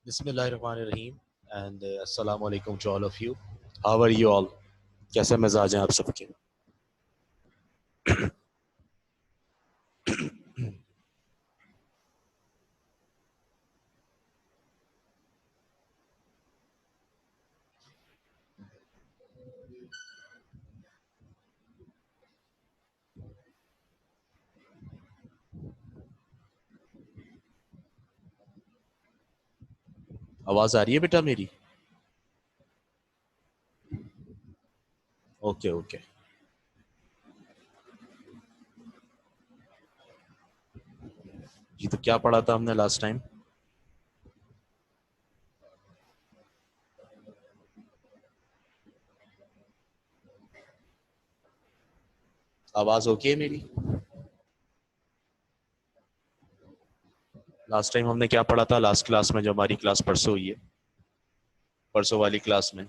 बिस्मिल्लाहिर्रहमानिर्रहीम एंड अस्सलाम वालेकुम to all of you. How are you all? कैसे मिजाज हैं आप सबके? आवाज़ आ रही है बेटा मेरी? Okay okay. जी, तो क्या पढ़ा था हमने लास्ट टाइम? आवाज़ ओके है मेरी? लास्ट टाइम हमने क्या पढ़ा था लास्ट क्लास में, जो हमारी क्लास परसों हुई है, परसों वाली क्लास में?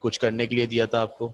कुछ करने के लिए दिया था आपको?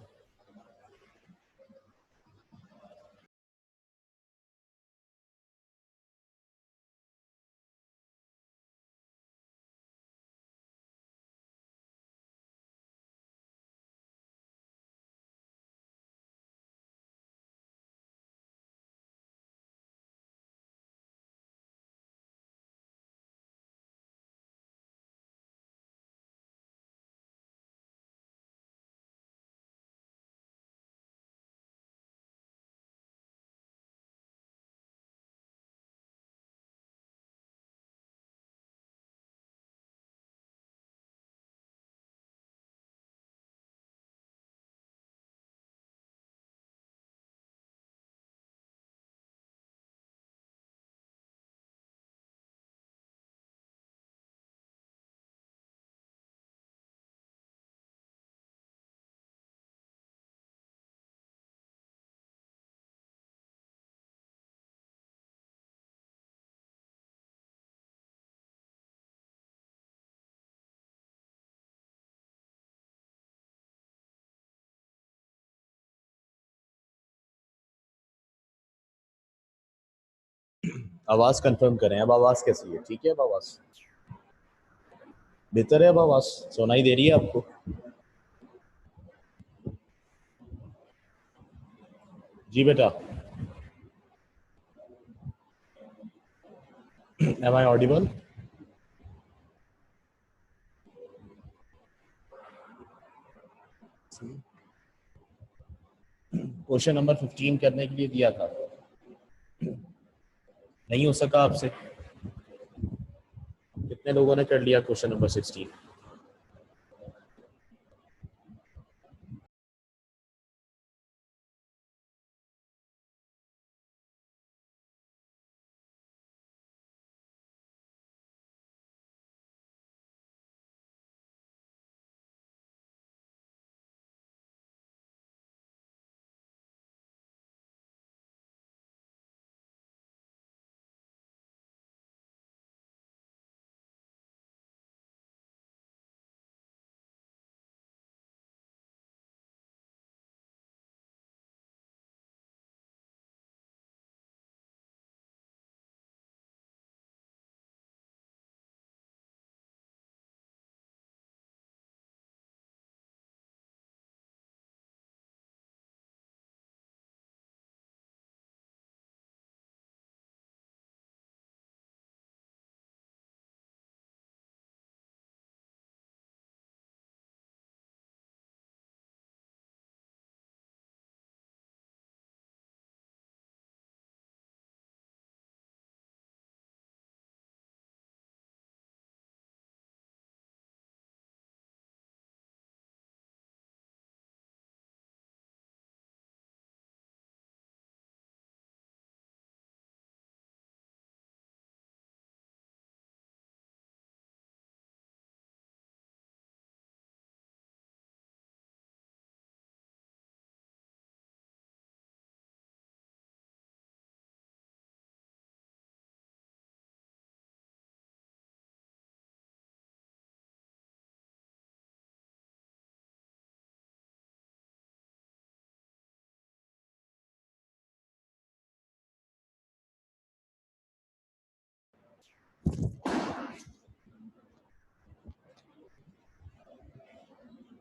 आवाज़ कंफर्म करें, अब आवाज़ कैसी है? ठीक है अब आवाज़ बेहतर है? अब आवाज़ सुनाई दे रही है आपको? जी बेटा। Am I audible? Question number 15 करने के लिए दिया था, नहीं हो सका आपसे? कितने लोगों ने कर लिया क्वेश्चन नंबर 16?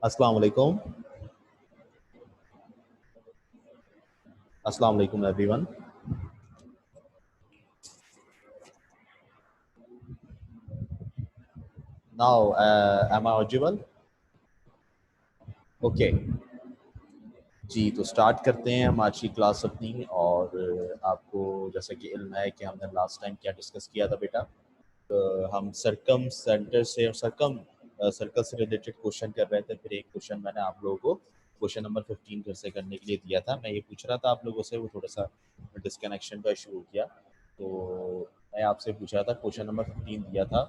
अस्सलाम वालेकुम। अस्सलाम वालेकुम everyone. Now am I audible? Okay जी, तो स्टार्ट करते हैं हम आज की क्लास अपनी। और आपको जैसा कि इल्म है कि हमने लास्ट टाइम क्या डिस्कस किया था बेटा। हम सरकम सेंटर से और सर्कल से रिलेटेड क्वेश्चन कर रहे थे। फिर एक क्वेश्चन मैंने आप लोगों को क्वेश्चन नंबर 15 फिर से करने के लिए दिया था। मैं ये पूछ रहा था आप लोगों से, वो थोड़ा सा डिस्कनेक्शन का इशू हो गया। तो मैं आपसे पूछ रहा था, क्वेश्चन नंबर 15 दिया था,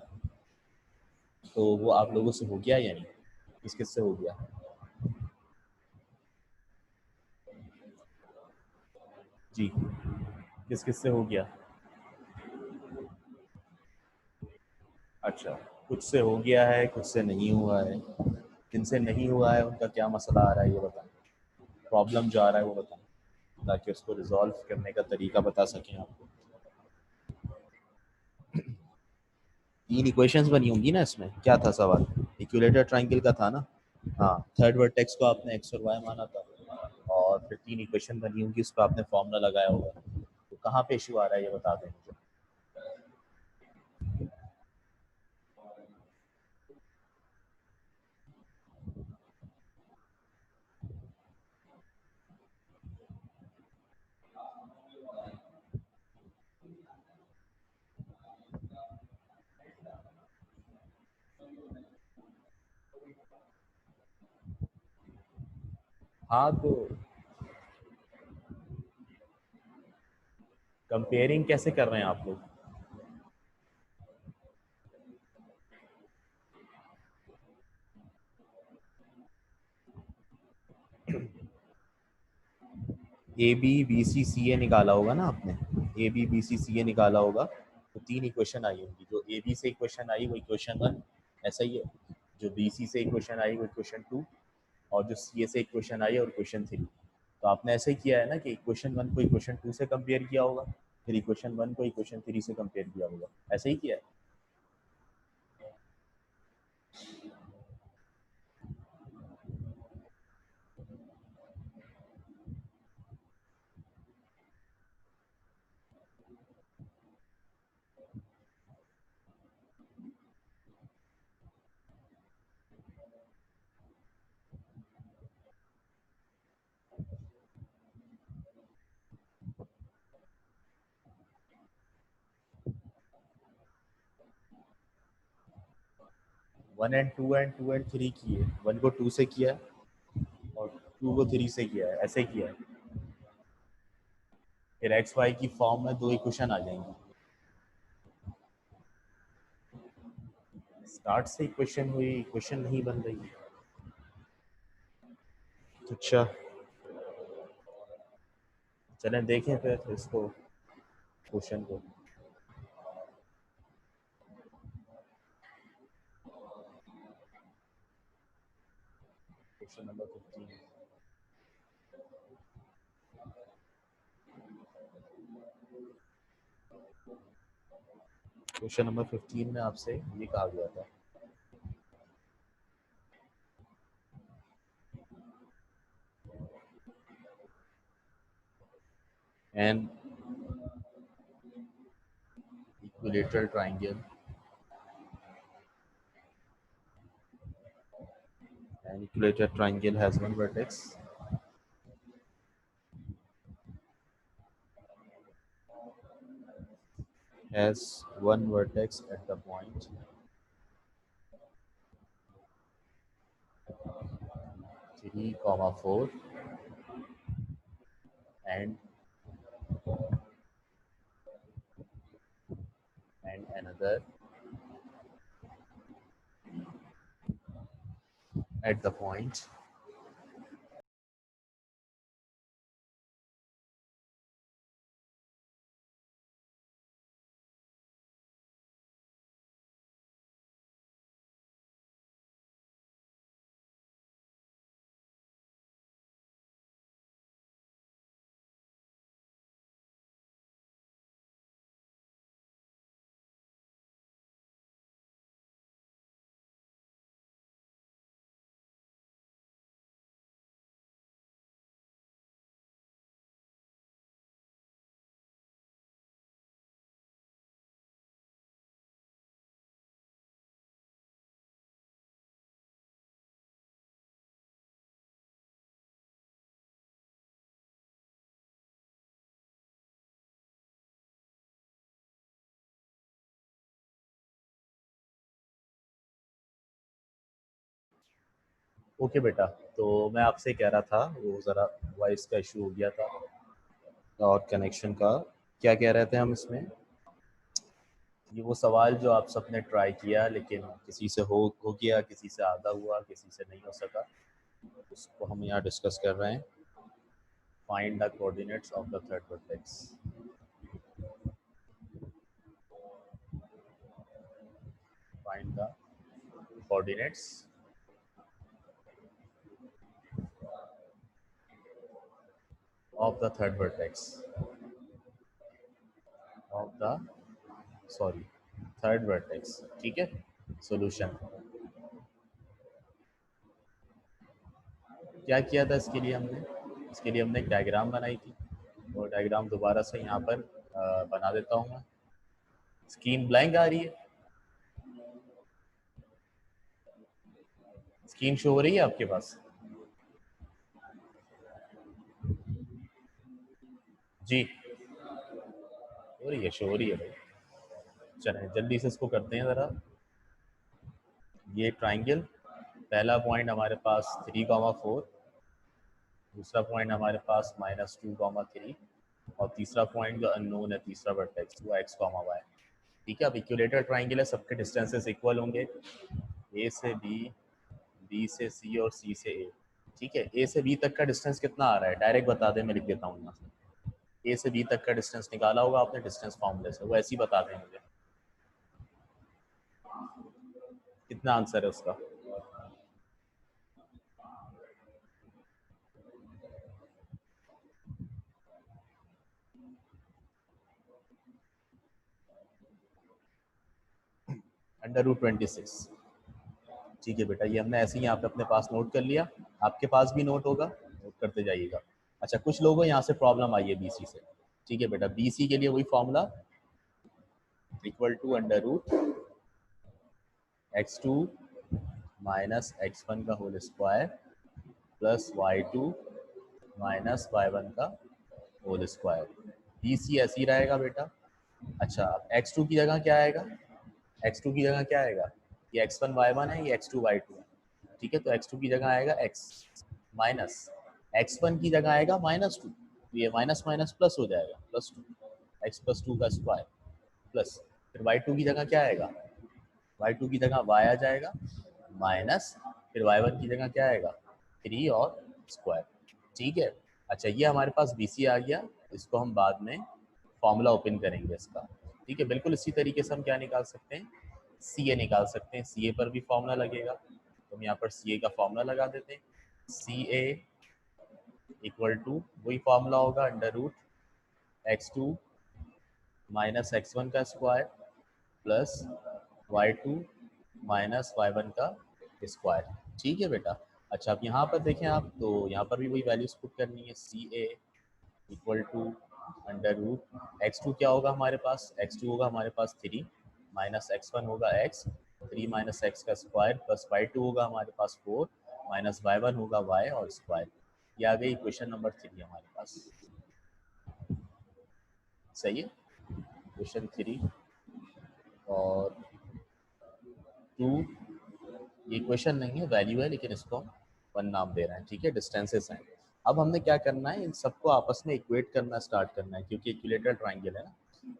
तो वो आप लोगों से हो गया या नहीं? किस किस से हो गया? जी, किस किस से हो गया? अच्छा, कुछ से हो गया है, कुछ से नहीं हुआ है। जिनसे नहीं हुआ है उनका क्या मसला आ रहा है ये बताएं। प्रॉब्लम जो आ रहा है वो बताएं, ताकि उसको रिजॉल्व करने का तरीका बता सकें आपको। तीन इक्वेशंस बनी होंगी ना इसमें। क्या था सवाल? इक्विलेटर ट्रायंगल का था ना। हाँ, थर्ड वर्टेक्स को आपने एक्स और वाई माना था, और फिर तीन इक्वेशन बनी होंगी, उस पर आपने फॉर्मूला लगाया होगा। तो कहाँ पे इशू आ रहा है ये बता दें मुझे। हाँ, तो कंपेयरिंग कैसे कर रहे हैं आप लोग? ए बी बी सी सी ए निकाला होगा ना आपने। ए बी बी सी सी ए निकाला होगा, तो तीन इक्वेशन आई होंगी। जो ए बी से इक्वेशन आई वो इक्वेशन वन, ऐसा ही है। जो बी सी से इक्वेशन आई वो इक्वेशन टू, और जो सी ए से इक्वेशन आई और इक्वेशन थ्री। तो आपने ऐसे ही किया है ना कि इक्वेशन वन को इक्वेशन टू से कंपेयर किया होगा, फिर इक्वेशन वन को इक्वेशन थ्री से कंपेयर किया होगा। ऐसे ही किया है। 1 एंड 2 एंड 2 एंड 3 किए, वन को टू से किया है और टू को थ्री से किया है, ऐसे ही किया है। फिर एक्स वाई की फॉर्म में दो इक्वेशन आ जाएंगी। स्टार्ट से इक्वेशन हुई, इक्वेशन नहीं बन रही। अच्छा, चलें देखें फिर इसको, क्वेश्चन को। Question number 15। क्वेश्चन नंबर 15 में आपसे ये कहा गया था, an equilateral triangle, an equilateral triangle has one vertex, at the point 3, 4, and another at the point okay बेटा, तो मैं आपसे कह रहा था, वो ज़रा वॉइस का इशू हो गया था और कनेक्शन का। क्या कह रहे थे हम इसमें? ये वो सवाल जो आप सबने ट्राई किया लेकिन किसी से हो गया, किसी से आधा हुआ, किसी से नहीं हो सका, उसको हम यहाँ डिस्कस कर रहे हैं। Find the coordinates of the third vertex. Find the coordinates of the third vertex of the sorry third vertex. ठीक है, सॉल्यूशन क्या किया था इसके लिए हमने? इसके लिए हमने एक डायग्राम बनाई थी। वो डायग्राम दोबारा से यहाँ पर बना देता हूँ मैं। स्क्रीन ब्लैंक आ रही है? स्क्रीन शो हो रही है आपके पास? जी हो रही है, शो हो रही है भाई। चलें जल्दी से इसको करते हैं ज़रा। ये ट्राइंगल, पहला पॉइंट हमारे पास 3,4, दूसरा पॉइंट हमारे पास -2,3 और तीसरा पॉइंट जो अननोन है, तीसरा वर्टेक्स वो x, y। ठीक है, अब इक्विलेटर ट्राइंगल है, सबके डिस्टेंसेस इक्वल होंगे। ए से बी, बी से सी और सी से ए। ठीक है, ए से बी तक का डिस्टेंस कितना आ रहा है डायरेक्ट बता दें, मैं लिख देता हूँ यहाँ से। ए से बी तक का डिस्टेंस निकाला होगा आपने डिस्टेंस फॉर्मूले से, वो ऐसे ही बता दें मुझे कितना आंसर है उसका। √26। ठीक है बेटा, ये हमने ऐसे ही यहाँ पे अपने पास नोट कर लिया। आपके पास भी नोट होगा, नोट करते जाइएगा। अच्छा, कुछ लोगों यहाँ से प्रॉब्लम आई है बीसी से। ठीक है बेटा, बीसी के लिए वही फॉर्मूला, =x2 - x1 का whole square plus y2 - y1 का होल स्क्वायर। बीसी ऐसे ही रहेगा बेटा। अच्छा, अब x2 की जगह क्या आएगा? x2 की जगह क्या आएगा? ये x1 y1 है, ये x2 y2 है। ठीक है, तो x2 की जगह आएगा x, माइनस x1 की जगह आएगा -2, तो ये माइनस माइनस प्लस हो जाएगा, +2, x+2 का स्क्वायर प्लस, फिर y2 की जगह क्या आएगा? y2 की जगह y आ जाएगा माइनस, फिर y1 की जगह क्या आएगा? 3 और स्क्वायर। ठीक है, अच्छा ये हमारे पास BC आ गया। इसको हम बाद में फॉर्मूला ओपन करेंगे इसका। ठीक है, बिल्कुल इसी तरीके से हम क्या निकाल सकते हैं? CA निकाल सकते हैं। CA पर भी फॉर्मूला लगेगा, तो हम यहाँ पर CA का फॉर्मूला लगा देते हैं। CA इक्वल टू वही फॉर्मूला होगा, √x2 - x1 का स्क्वायर प्लस y2 - y1 का स्क्वायर। ठीक है बेटा। अच्छा, अब यहाँ पर देखें आप, तो यहाँ पर भी वही वैल्यूज पुट करनी है। CA इक्वल टू √x2 क्या होगा हमारे पास? x2 होगा हमारे पास 3 माइनस x1 होगा x, 3 - x का स्क्वायर प्लस y2 होगा हमारे पास 4 माइनस y1 होगा y और स्क्वायर। ये आ गई क्वेश्चन नंबर 3 हमारे पास। सही है, क्वेश्चन 3 और 2, ये क्वेश्चन नहीं है, वैल्यू है, लेकिन इसको हम 1 नाम दे रहे हैं। ठीक है, डिस्टेंसेस हैं। अब हमने क्या करना है, इन सबको आपस में इक्वेट करना स्टार्ट करना है, क्योंकि इक्विलेटरल ट्राइंगल है ना।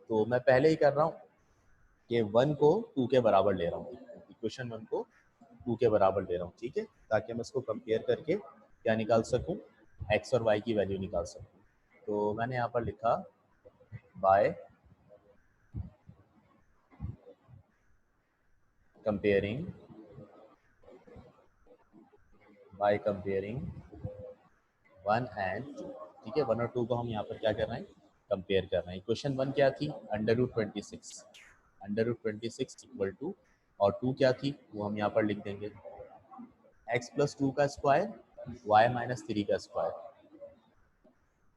तो मैं पहले ही कर रहा हूँ कि 1 को 2 के बराबर ले रहा हूँ, इक्वेशन 1 को 2 के बराबर ले रहा हूँ। ठीक है, ताकि मैं इसको कंपेयर करके क्या निकाल सकूँ? एक्स और वाई की वैल्यू निकाल सकूँ। तो मैंने यहाँ पर लिखा by comparing one and two. ठीक है, 1 और 2 को हम यहाँ पर क्या कर रहे हैं? कंपेयर कर रहे हैं। क्वेश्चन 1 क्या थी? √26, √26 इक्वल टू, और 2 क्या थी वो हम यहाँ पर लिख देंगे, x+2 का स्क्वायर, y - 3 का स्क्वायर,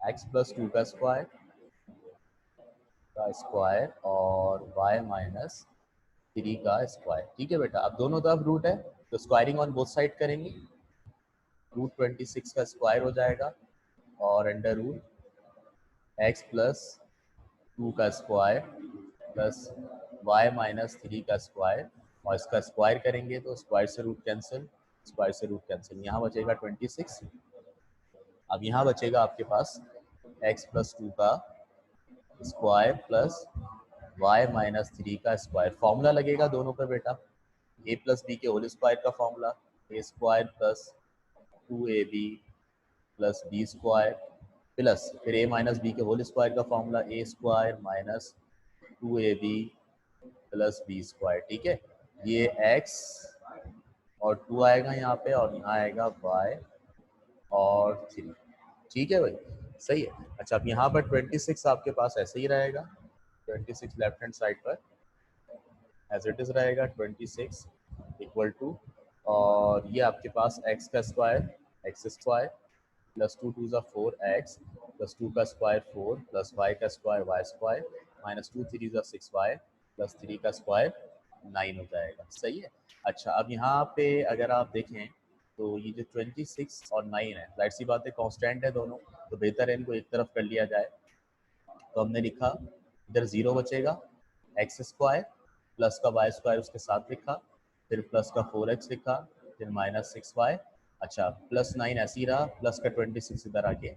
x+2 का स्क्वायर और y - 3 का स्क्वायर। ठीक है बेटा, अब दोनों तरफ रूट है, तो स्क्वायरिंग ऑन बोथ साइड करेंगे। √26 का स्क्वायर हो जाएगा और x+2 का स्क्वायर प्लस y - 3 का स्क्वायर, और इसका स्क्वायर करेंगे तो स्क्वायर से रूट कैंसिल, स्क्वायर से रूट कैंसिल, यहाँ बचेगा 26। अब यहाँ बचेगा आपके पास x प्लस 2 का स्क्वायर प्लस y माइनस 3 का स्क्वायर। फॉर्मूला लगेगा दोनों पर बेटा, a प्लस बी के होल स्क्वायर का formula, a square plus 2ab plus B square plus फिर a माइनस बी के होल स्क्वायर का formula, a square minus 2ab plus B square. ठीक है, ये x और 2 आएगा यहाँ पे और यहाँ आएगा y और 3। ठीक है भाई, सही है। अच्छा, अब यहाँ पर 26 आपके पास ऐसे ही रहेगा, 26 लेफ्ट हैंड साइड पर एज इट इज रहेगा 26 इक्वल टू, और ये आपके पास x का square x square plus 2 2 4 x plus 2 का स्क्वायर 4 प्लस y का square y square minus 2 3 6 y plus 3 का स्क्वायर 9 हो जाएगा। सही है। अच्छा, अब यहाँ पे अगर आप देखें तो ये जो 26 और 9 है, जाहिर सी बात है कांस्टेंट है दोनों, तो बेहतर है इनको एक तरफ कर लिया जाए। तो हमने लिखा इधर 0 बचेगा, एक्स स्क्वायर प्लस का वाई स्क्वायर उसके साथ लिखा, फिर प्लस का 4x लिखा, फिर माइनस 6y। अच्छा, प्लस 9 ऐसे ही रहा, प्लस का 26 इधर आके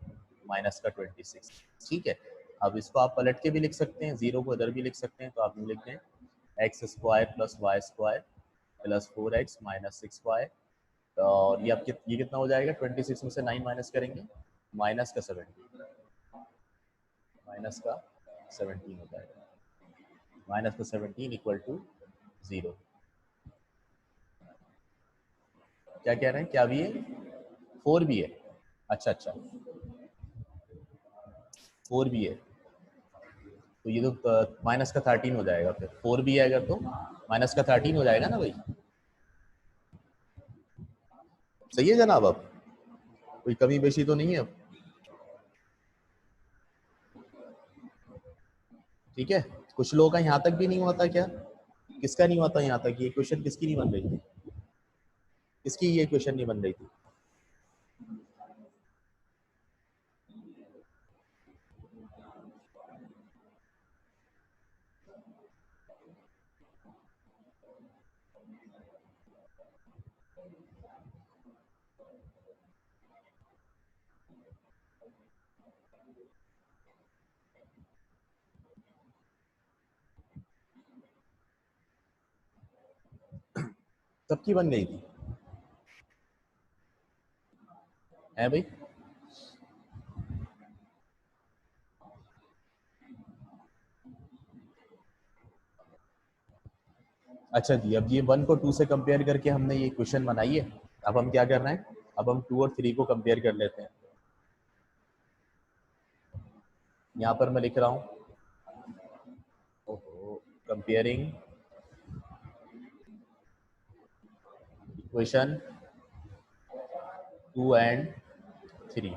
माइनस का 26। ठीक है, अब इसको आप पलट के भी लिख सकते हैं, 0 को इधर भी लिख सकते हैं, तो आप लिख दें X square plus Y square plus 4x minus 6y। और ये आपके ये कितना हो जाएगा, 26 में से 9 माइनस करेंगे, माइनस का 17, माइनस का 17 हो जाएगा, माइनस का 17 इक्वल टू 0। क्या कह रहे हैं, क्या भी है, 4 भी है। अच्छा अच्छा, 4 भी है, तो ये तो माइनस का 13 हो जाएगा, फिर 4 भी है अगर तो माइनस का 13 हो जाएगा ना भाई। सही है जनाब, अब कोई कमी बेशी तो नहीं है अब। ठीक है, कुछ लोगों का यहाँ तक भी नहीं होता क्या, किसका नहीं होता यहाँ तक, ये क्वेश्चन किसकी नहीं बन रही थी, किसकी ये क्वेश्चन नहीं बन रही थी। सबकी बन गई थी है भाई। अच्छा जी, अब ये 1 को 2 से कंपेयर करके हमने ये क्वेश्चन बनाई है। अब हम क्या कर रहे हैं, अब हम 2 और 3 को कंपेयर कर लेते हैं। यहाँ पर मैं लिख रहा हूँ कंपेयरिंग इक्वेशन 2 एंड 3।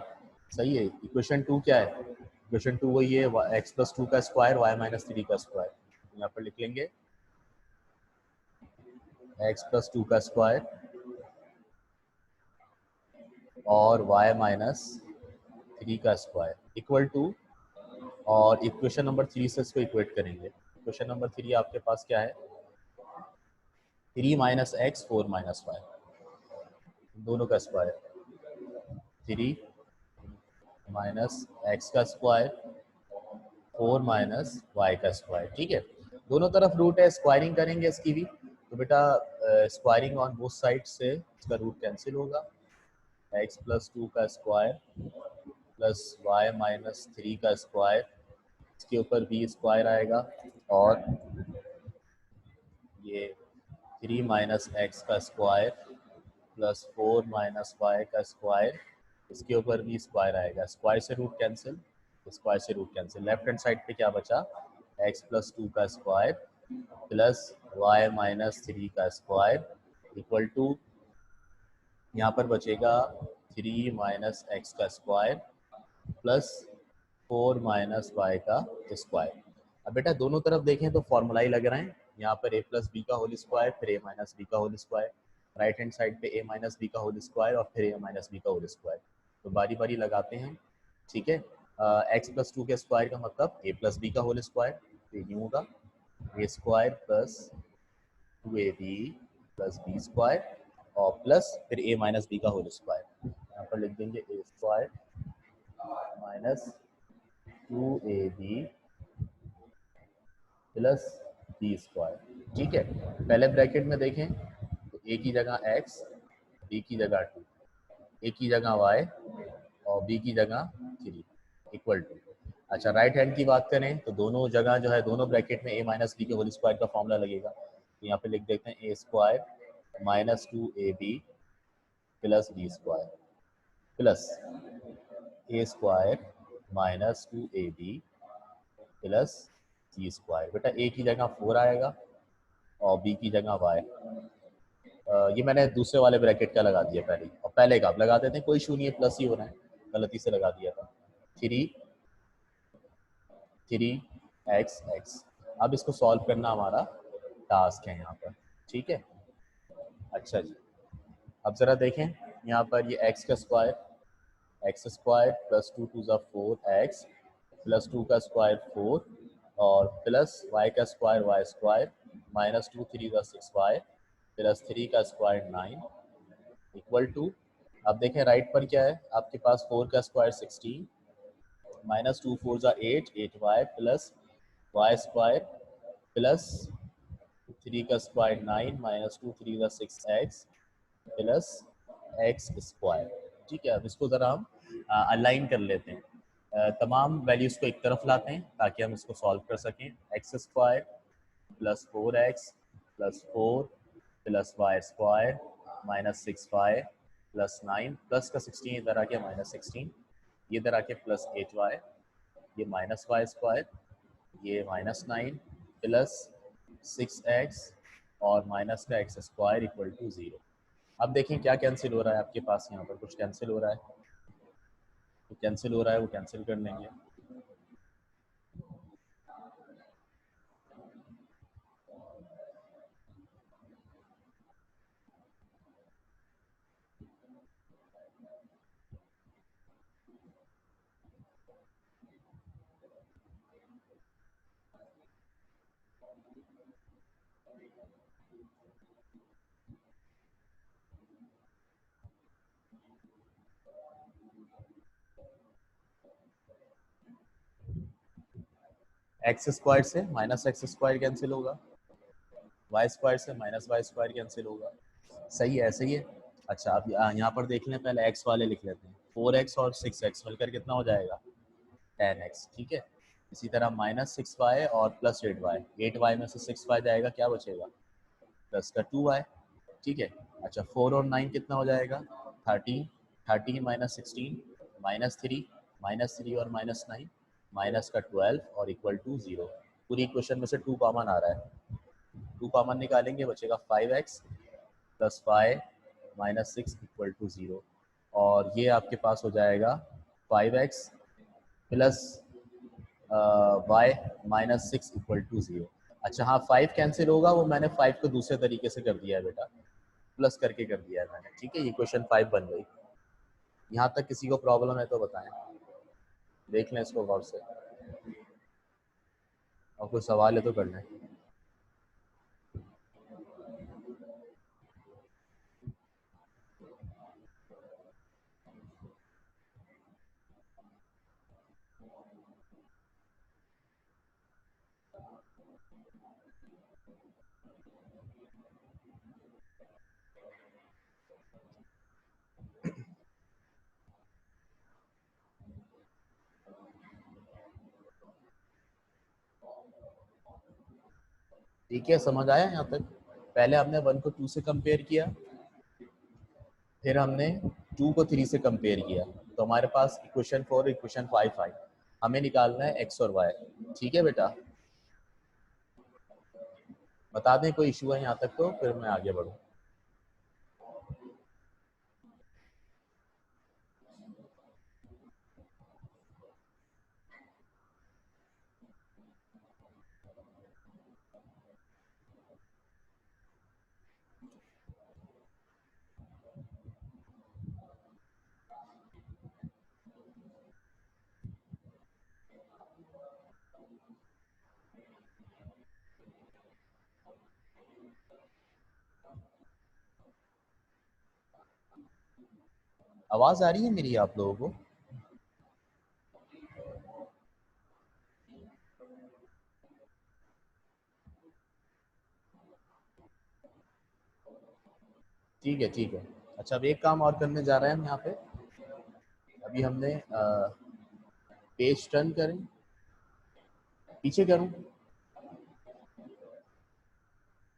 सही है, इक्वेशन 2 क्या है, इक्वेशन 2 वही है x प्लस 2 का स्क्वायर y माइनस 3 का स्क्वायर। यहाँ पर लिख लेंगे x प्लस 2 का स्क्वायर और y माइनस 3 का स्क्वायर इक्वल टू, और इक्वेशन नंबर 3 से इसको इक्वेट करेंगे। इक्वेशन नंबर 3 आपके पास क्या है, 3 माइनस एक्स 4 माइनस वाई, दोनों का स्क्वायर, 3 माइनस एक्स का स्क्वायर 4 माइनस वाई का स्क्वायर। ठीक है, दोनों तरफ रूट है, स्क्वायरिंग करेंगे इसकी भी, तो बेटा स्क्वायरिंग ऑन बोथ साइड से इसका रूट कैंसिल होगा, एक्स प्लस 2 का स्क्वायर प्लस वाई माइनस 3 का स्क्वायर, इसके ऊपर बी स्क्वायर आएगा, और ये 3 माइनस एक्स का स्क्वायर प्लस 4 माइनस वाई का स्क्वायर, इसके ऊपर भी स्क्वायर आएगा, स्क्वायर से रूट कैंसिल, स्क्वायर से root cancel. Left hand side पे क्या बचा, एक्स प्लस 2 का स्क्वायर प्लस वाई माइनस 3 का स्क्वायर इक्वल टू, यहाँ पर बचेगा 3 माइनस एक्स का स्क्वायर प्लस 4 माइनस वाई का स्क्वायर। अब बेटा दोनों तरफ देखें तो फॉर्मूला ही लग रहे हैं, यहाँ पर a प्लस बी का होल स्क्वायर फिर a माइनस बी का whole square, right hand side पे a माइनस बी का होल स्क्वायर और फिर a माइनस बी का होल स्क्वायर। तो बारी बारी लगाते हैं। ठीक है, एक्स प्लस 2 के स्क्वायर का मतलब a प्लस बी का होल स्क्वायर, तो ये न्यू होगा a square plus 2ab plus B square और प्लस फिर a माइनस बी का होल स्क्वायर, यहाँ पर लिख देंगे a square minus 2ab plus B square. ठीक है, पहले ब्रैकेट में देखें तो a की जगह x, b की जगह 2, a की जगह y और b की जगह 3 इक्वल टू। अच्छा, राइट हैंड की बात करें तो दोनों जगह जो है, दोनों ब्रैकेट में a माइनस बी के होल स्क्वायर का फॉर्मूला लगेगा, तो यहाँ पे लिख देते हैं a square minus 2ab plus B square plus a square minus 2ab plus C square. बेटा a की जगह 4 आएगा और b की जगह y। ये मैंने दूसरे वाले ब्रैकेट का लगा दिया पहले, और पहले का आप लगा देते हैं, कोई इशू नहीं है, प्लस ही होना है, गलती से लगा दिया था। 3x। अब इसको सॉल्व करना हमारा टास्क है यहाँ पर। ठीक है, अच्छा जी, अब ज़रा देखें यहाँ पर ये x square plus 2 × 2 = 4x plus 2 का स्क्वायर 4 और प्लस y का square y square minus 2 × 3 = 6y plus 3 का स्क्वायर 9 इक्वल टू। अब देखें राइट पर क्या है आपके पास, 4 का square 16 minus 2 × 4 = 8 8y plus y square plus 3 का square 9 minus 2 × 3 = 6x plus x square. ठीक है, अब इसको ज़रा हम अलाइन कर लेते हैं, तमाम वैल्यूज़ को एक तरफ लाते हैं ताकि हम इसको सॉल्व कर सकें। X square plus 4x plus 4 plus Y square minus 6y plus 9 plus का 16 इधर आ गया माइनस 16, ये इधर आके प्लस 8y, ये माइनस वाई स्क्वायर, ये माइनस 9 प्लस 6x और माइनस का एक्स स्क्वायर इक्वल टू 0। अब देखें क्या कैंसिल हो रहा है आपके पास, यहाँ पर कुछ कैंसिल हो रहा है, तो कैंसिल हो रहा है वो कैंसिल कर लेंगे। एक्स स्क्वायर से माइनस एक्स स्क्वायर कैंसिल होगा, वाई स्क्वायर से माइनस वाई स्क्वायर कैंसिल होगा। सही है, सही है। अच्छा, अब यहाँ पर देख लें, पहले एक्स वाले लिख लेते हैं, 4x और 6x मिलकर कितना हो जाएगा 10x। ठीक है, इसी तरह माइनस 6y और प्लस 8y, 8y में से 6y जाएगा, क्या बचेगा प्लस का 2y। ठीक है, अच्छा 4 और 9 कितना हो जाएगा 13, 13 माइनस 16 माइनस थ्री और माइनस 9 माइनस का 12 और इक्वल टू 0। पूरी इक्वेशन में से 2 कॉमन आ रहा है, 2 कॉमन निकालेंगे, बचेगा 5x plus 5 minus 6 equal to 0, और ये आपके पास हो जाएगा 5x plus Y minus 6 equal to 0। अच्छा हाँ, 5 कैंसिल होगा, वो मैंने 5 को दूसरे तरीके से कर दिया है बेटा, प्लस करके कर दिया है मैंने। ठीक है, इक्वेशन 5 बन गई। यहाँ तक किसी को प्रॉब्लम है तो बताएं, देख लें इसको गौर से, और कोई सवाल है तो कर लें। ठीक है, समझ आया यहाँ तक। पहले हमने 1 को 2 से कंपेयर किया, फिर हमने 2 को 3 से कंपेयर किया, तो हमारे पास इक्वेशन 4 इक्वेशन 5 आई। हमें निकालना है एक्स और वाई। ठीक है बेटा, बता दें कोई इशू है यहाँ तक तो फिर मैं आगे बढ़ूँ। आवाज़ आ रही है मेरी आप लोगों को? ठीक है ठीक है। अच्छा, अब एक काम और करने जा रहे हैं हम यहाँ पे। अभी हमने पेज टर्न करें, पीछे करूँ?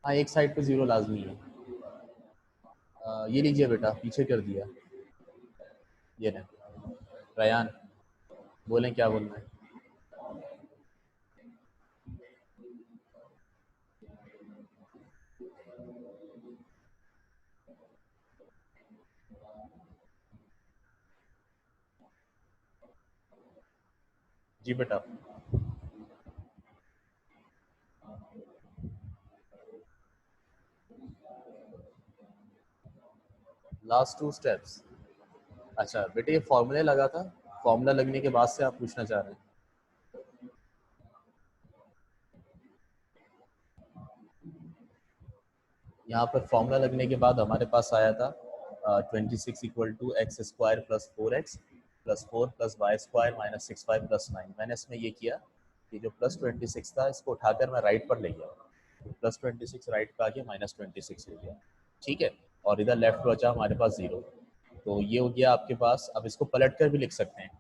हाँ, एक साइड पे ज़ीरो लाजमी है। ये लीजिए बेटा, पीछे कर दिया। ये ना रयान, बोलें क्या बोलना है? जी बेटा। Last two steps. अच्छा बेटे, ये फॉर्मूले लगा था, फॉर्मूला लगने के बाद से आप पूछना चाह रहे हैं? यहाँ पर फॉर्मूला लगने के बाद हमारे पास आया था 26 equal to X square plus 4x plus 4 plus Y square minus 6y plus 9। मैंने इसमें ये किया कि जो प्लस 26 था इसको उठाकर मैं राइट पर ले गया, प्लस 26 राइट पे आके माइनस 26 हो गया। ठीक है, और इधर लेफ्ट बचा हमारे पास जीरो। तो ये हो गया आपके पास। अब इसको पलट कर भी लिख सकते हैं,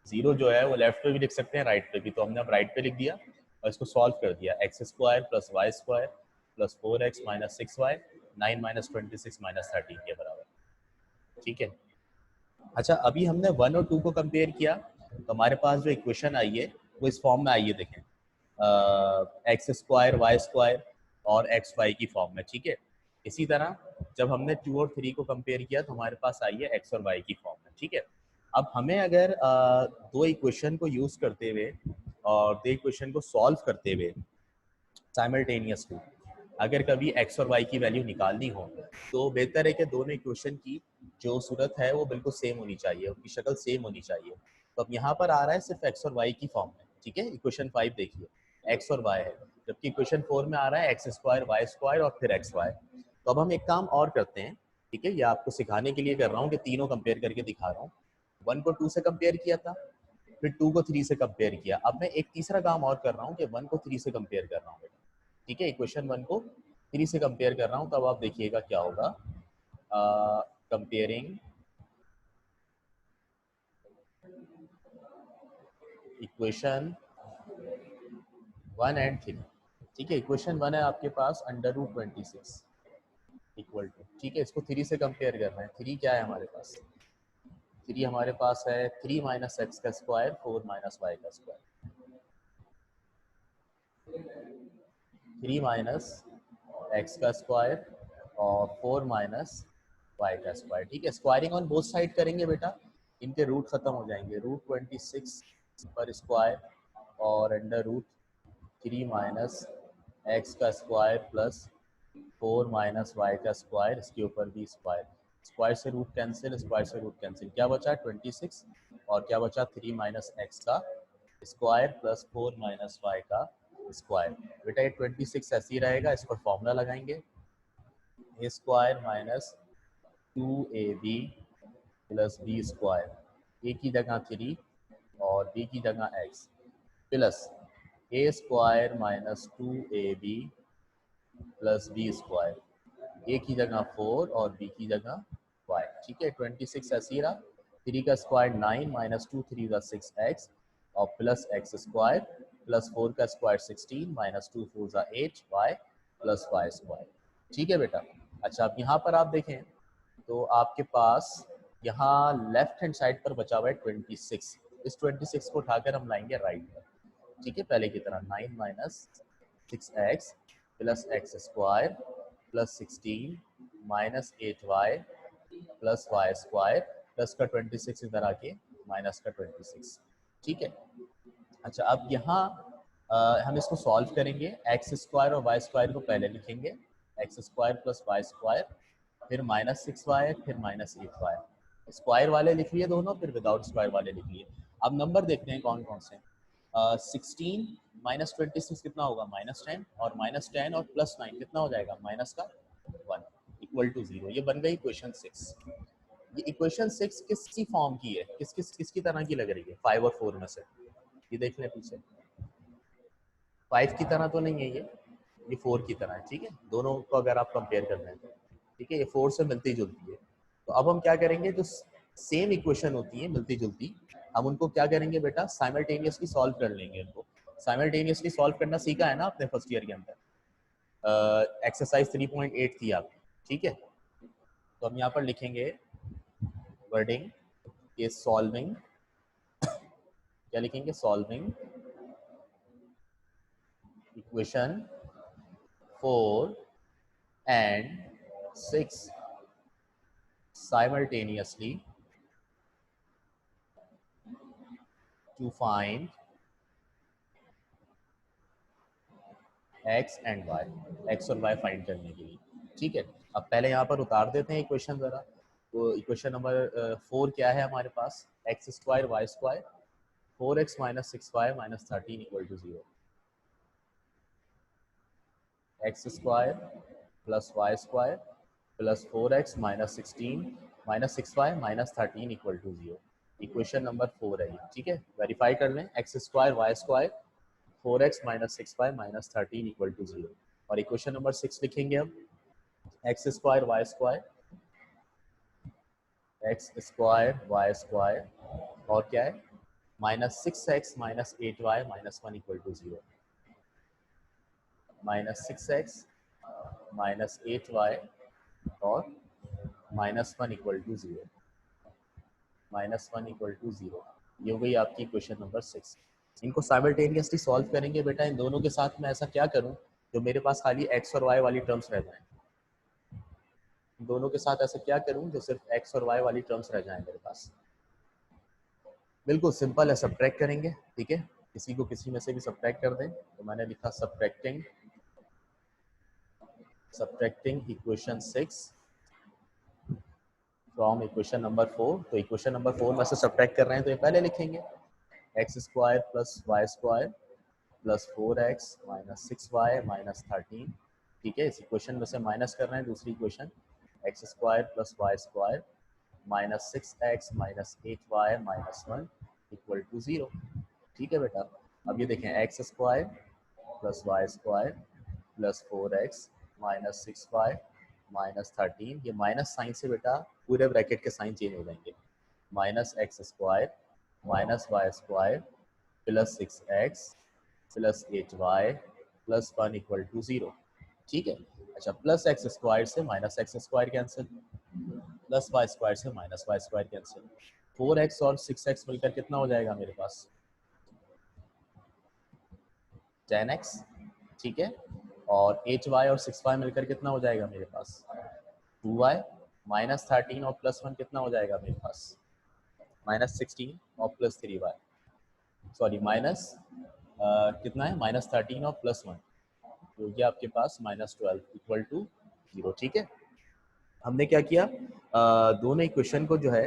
जीरो जो है वो लेफ्ट पे भी लिख सकते हैं, राइट पे भी। तो हमने अब राइट पे लिख दिया और इसको सॉल्व कर दिया। X square plus Y square plus 4x minus 6y 9 minus 26 minus 13 के बराबर। ठीक है। अच्छा, अभी हमने वन और टू को कंपेयर किया तो हमारे पास जो इक्वेशन आई है वो इस फॉर्म में आई है, देखें, एक्स स्क्वायर वाई स्क्वायर और एक्स वाई की फॉर्म में। ठीक है। इसी तरह जब हमने टू और थ्री को कंपेयर किया तो हमारे पास आई है एक्स और वाई की फॉर्म में। ठीक है। अब हमें अगर दो इक्वेशन को यूज करते हुए और दो इक्वेशन को सॉल्व करते हुए साइमल्टेनियसली अगर कभी एक्स और वाई की वैल्यू निकालनी हो तो बेहतर है कि दोनों इक्वेशन की जो सूरत है वो बिल्कुल सेम होनी चाहिए, उनकी शक्ल सेम होनी चाहिए। तो अब यहाँ पर आ रहा है सिर्फ एक्स और वाई की फॉर्म में। ठीक है, इक्वेशन 5 देखिए, एक्स और वाई है, जबकि इक्वेशन 4 में आ रहा है एक्स स्क्वायर वाई स्क्वायर और फिर एक्स वाई। तो अब हम एक काम और करते हैं। ठीक है, ये आपको सिखाने के लिए कर रहा हूँ कि तीनों कंपेयर करके दिखा रहा हूँ। वन को टू से कंपेयर किया था, फिर टू को थ्री से कंपेयर किया। अब मैं एक तीसरा काम और कर रहा हूँ कि वन को थ्री से कंपेयर कर रहा हूँ। ठीक है, इक्वेशन वन को थ्री से कंपेयर कर रहा हूँ। तब आप देखिएगा क्या होगा। Comparing equation one and three. ठीक है, इक्वेशन वन है आपके पास अंडर रूट 26 इक्वल टू, ठीक है, इसको थ्री से कंपेयर करना है। थ्री क्या है हमारे पास? थ्री हमारे पास है थ्री माइनस एक्स का स्क्वायर फोर माइनस वाई का स्क्वायर। थ्री माइनस एक्स का स्क्वायर और फोर माइनस वाई का स्क्वायर। ठीक है, स्क्वायरिंग ऑन बोथ साइड करेंगे बेटा, इनके रूट खत्म हो जाएंगे। रूट 26 पर स्क्वायर और under root three minus x का square plus four minus Y का स्क्वायर, इसके ऊपर भी स्क्वायर। स्क्वायर से रूट कैंसिल, स्क्वायर से रूट कैंसिल, क्या बचा 26 और क्या बचा थ्री माइनस एक्स का square plus four minus Y का स्क्वायर। बेटा ये 26 ऐसे ही रहेगा, इस पर फॉर्मूला लगाएंगे, a square minus two a b plus B square, a की जगह थ्री और बी की जगह x, plus a square minus two a b plus B square, a की जगह फोर और बी की जगह वाई। ठीक है, 26 ऐसे ही रहा। थ्री का square nine minus two three का सिक्स एक्स और plus x square plus four का स्क्वायर 16 माइनस टू फोर का eight Y plus Y square. ठीक है बेटा। अच्छा, अब यहाँ पर आप देखें तो आपके पास यहाँ लेफ्ट हैंड साइड पर बचा हुआ है 26। इस 26 को उठाकर हम लाएंगे राइट पर। ठीक है, पहले की तरह nine minus six X plus x square plus 16 minus eight Y plus Y square plus का 26 इधर आके माइनस का 26। ठीक है। अच्छा, अब यहाँ हम इसको सॉल्व करेंगे। एक्स स्क्वायर और वाई स्क्वायर को पहले लिखेंगे, X square plus Y square, फिर माइनस सिक्स वाई फिर माइनस एट वाई। स्क्वायर वाले लिख लिए दोनों, फिर विदाउट स्क्वायर वाले लिख लिए। अब नंबर देखते हैं कौन कौन से। 16 माइनस 26 कितना होगा? माइनस 10, और माइनस 10 और प्लस 9 कितना हो जाएगा? माइनस का 1 इक्वल टू 0। ये बन गई क्वेश्चन 6। ये इक्वेशन 6 किसकी फॉर्म की है, किसकी तरह की लग रही है 5 और 4 में से? ये देख लें पीछे, 5 की तरह तो नहीं है ये 4 की तरह है, ठीक है। दोनों को अगर आप कंपेयर कर लें तो, ठीक है, ये 4 से मिलती जुलती है। तो अब हम क्या करेंगे, जो सेम इक्वेशन होती है मिलती जुलती, हम उनको क्या करेंगे बेटा, साइमल्टेनियसली सॉल्व कर लेंगे उनको। साइमल्टेनियसली सॉल्व करना सीखा है ना आपने फर्स्ट ईयर के अंदर, एक्सरसाइज 3.8 थी आपकी, ठीक है। तो हम यहाँ पर लिखेंगे वर्डिंग इज सॉल्विंग, क्या लिखेंगे, solving equation 4 and 6 simultaneously to find x and y, x और y फाइंड करने के लिए, ठीक है। अब पहले यहाँ पर उतार देते हैं इक्वेशन जरा। तो इक्वेशन नंबर 4 क्या है हमारे पास, x square Y square 4x minus 6y minus 13 equal to 0, x square plus Y square plus 4x minus 16 minus 6y minus 13 equal to 0। Equation number 4 है ये, ठीक है। वेरीफाई कर लें, x square Y square 4x minus 6y minus 13 equal to 0। और equation number 6 लिखेंगे हम, x square Y square और क्या है minus 6x minus 8y minus 1 equal to 0, minus 6x minus 8y और minus 1 equal to 0, minus 1 equal to 0। ये हो गई आपकी इक्वेशन नंबर 6। इनको साइमल्टेनियसली सॉल्व करेंगे बेटा। इन दोनों के साथ मैं ऐसा क्या करूं जो मेरे पास खाली x और y वाली टर्म्स रह जाएं, दोनों के साथ ऐसा क्या करूं जो सिर्फ x और y वाली टर्म्स रह जाएं मेरे पास। बिल्कुल सिंपल है, सब्ट्रैक्ट करेंगे, ठीक है। किसी को किसी में से भी सब्ट्रैक्ट कर दें, तो मैंने लिखा subtracting equation 6 from equation number 4। तो इक्वेशन नंबर 4 में से सब्ट्रैक्ट कर रहे हैं तो ये पहले लिखेंगे, X square plus Y square plus 4x minus 6y minus 13, ठीक है। इस इक्वेशन में से माइनस कर रहे हैं दूसरी equation, X square plus Y square minus 6x minus 8y minus 1 equal to 0, ठीक है बेटा। अब ये देखें, X square plus Y square plus 4x minus 6y minus 13, ये माइनस साइन से बेटा पूरे ब्रैकेट के साइन चेंज हो जाएंगे, minus x square minus y square plus 6x plus 8y plus 1 equal to 0, ठीक है। अच्छा, प्लस एक्स स्क्वायर से minus x square cancel, plus Y square से minus y square cancel, 4x और 6x मिलकर कितना हो जाएगा मेरे पास, 10x, ठीक है। और 8y और 6y मिलकर कितना हो जाएगा मेरे पास, 2y, माइनस 13 और प्लस 1 कितना हो जाएगा मेरे पास, माइनस 16 और प्लस 3y, सॉरी माइनस कितना है, माइनस 13 और प्लस 1, जो कि आपके पास माइनस 12 इक्वल टू 0, ठीक है। हमने क्या किया, दोनों इक्वेशन को जो है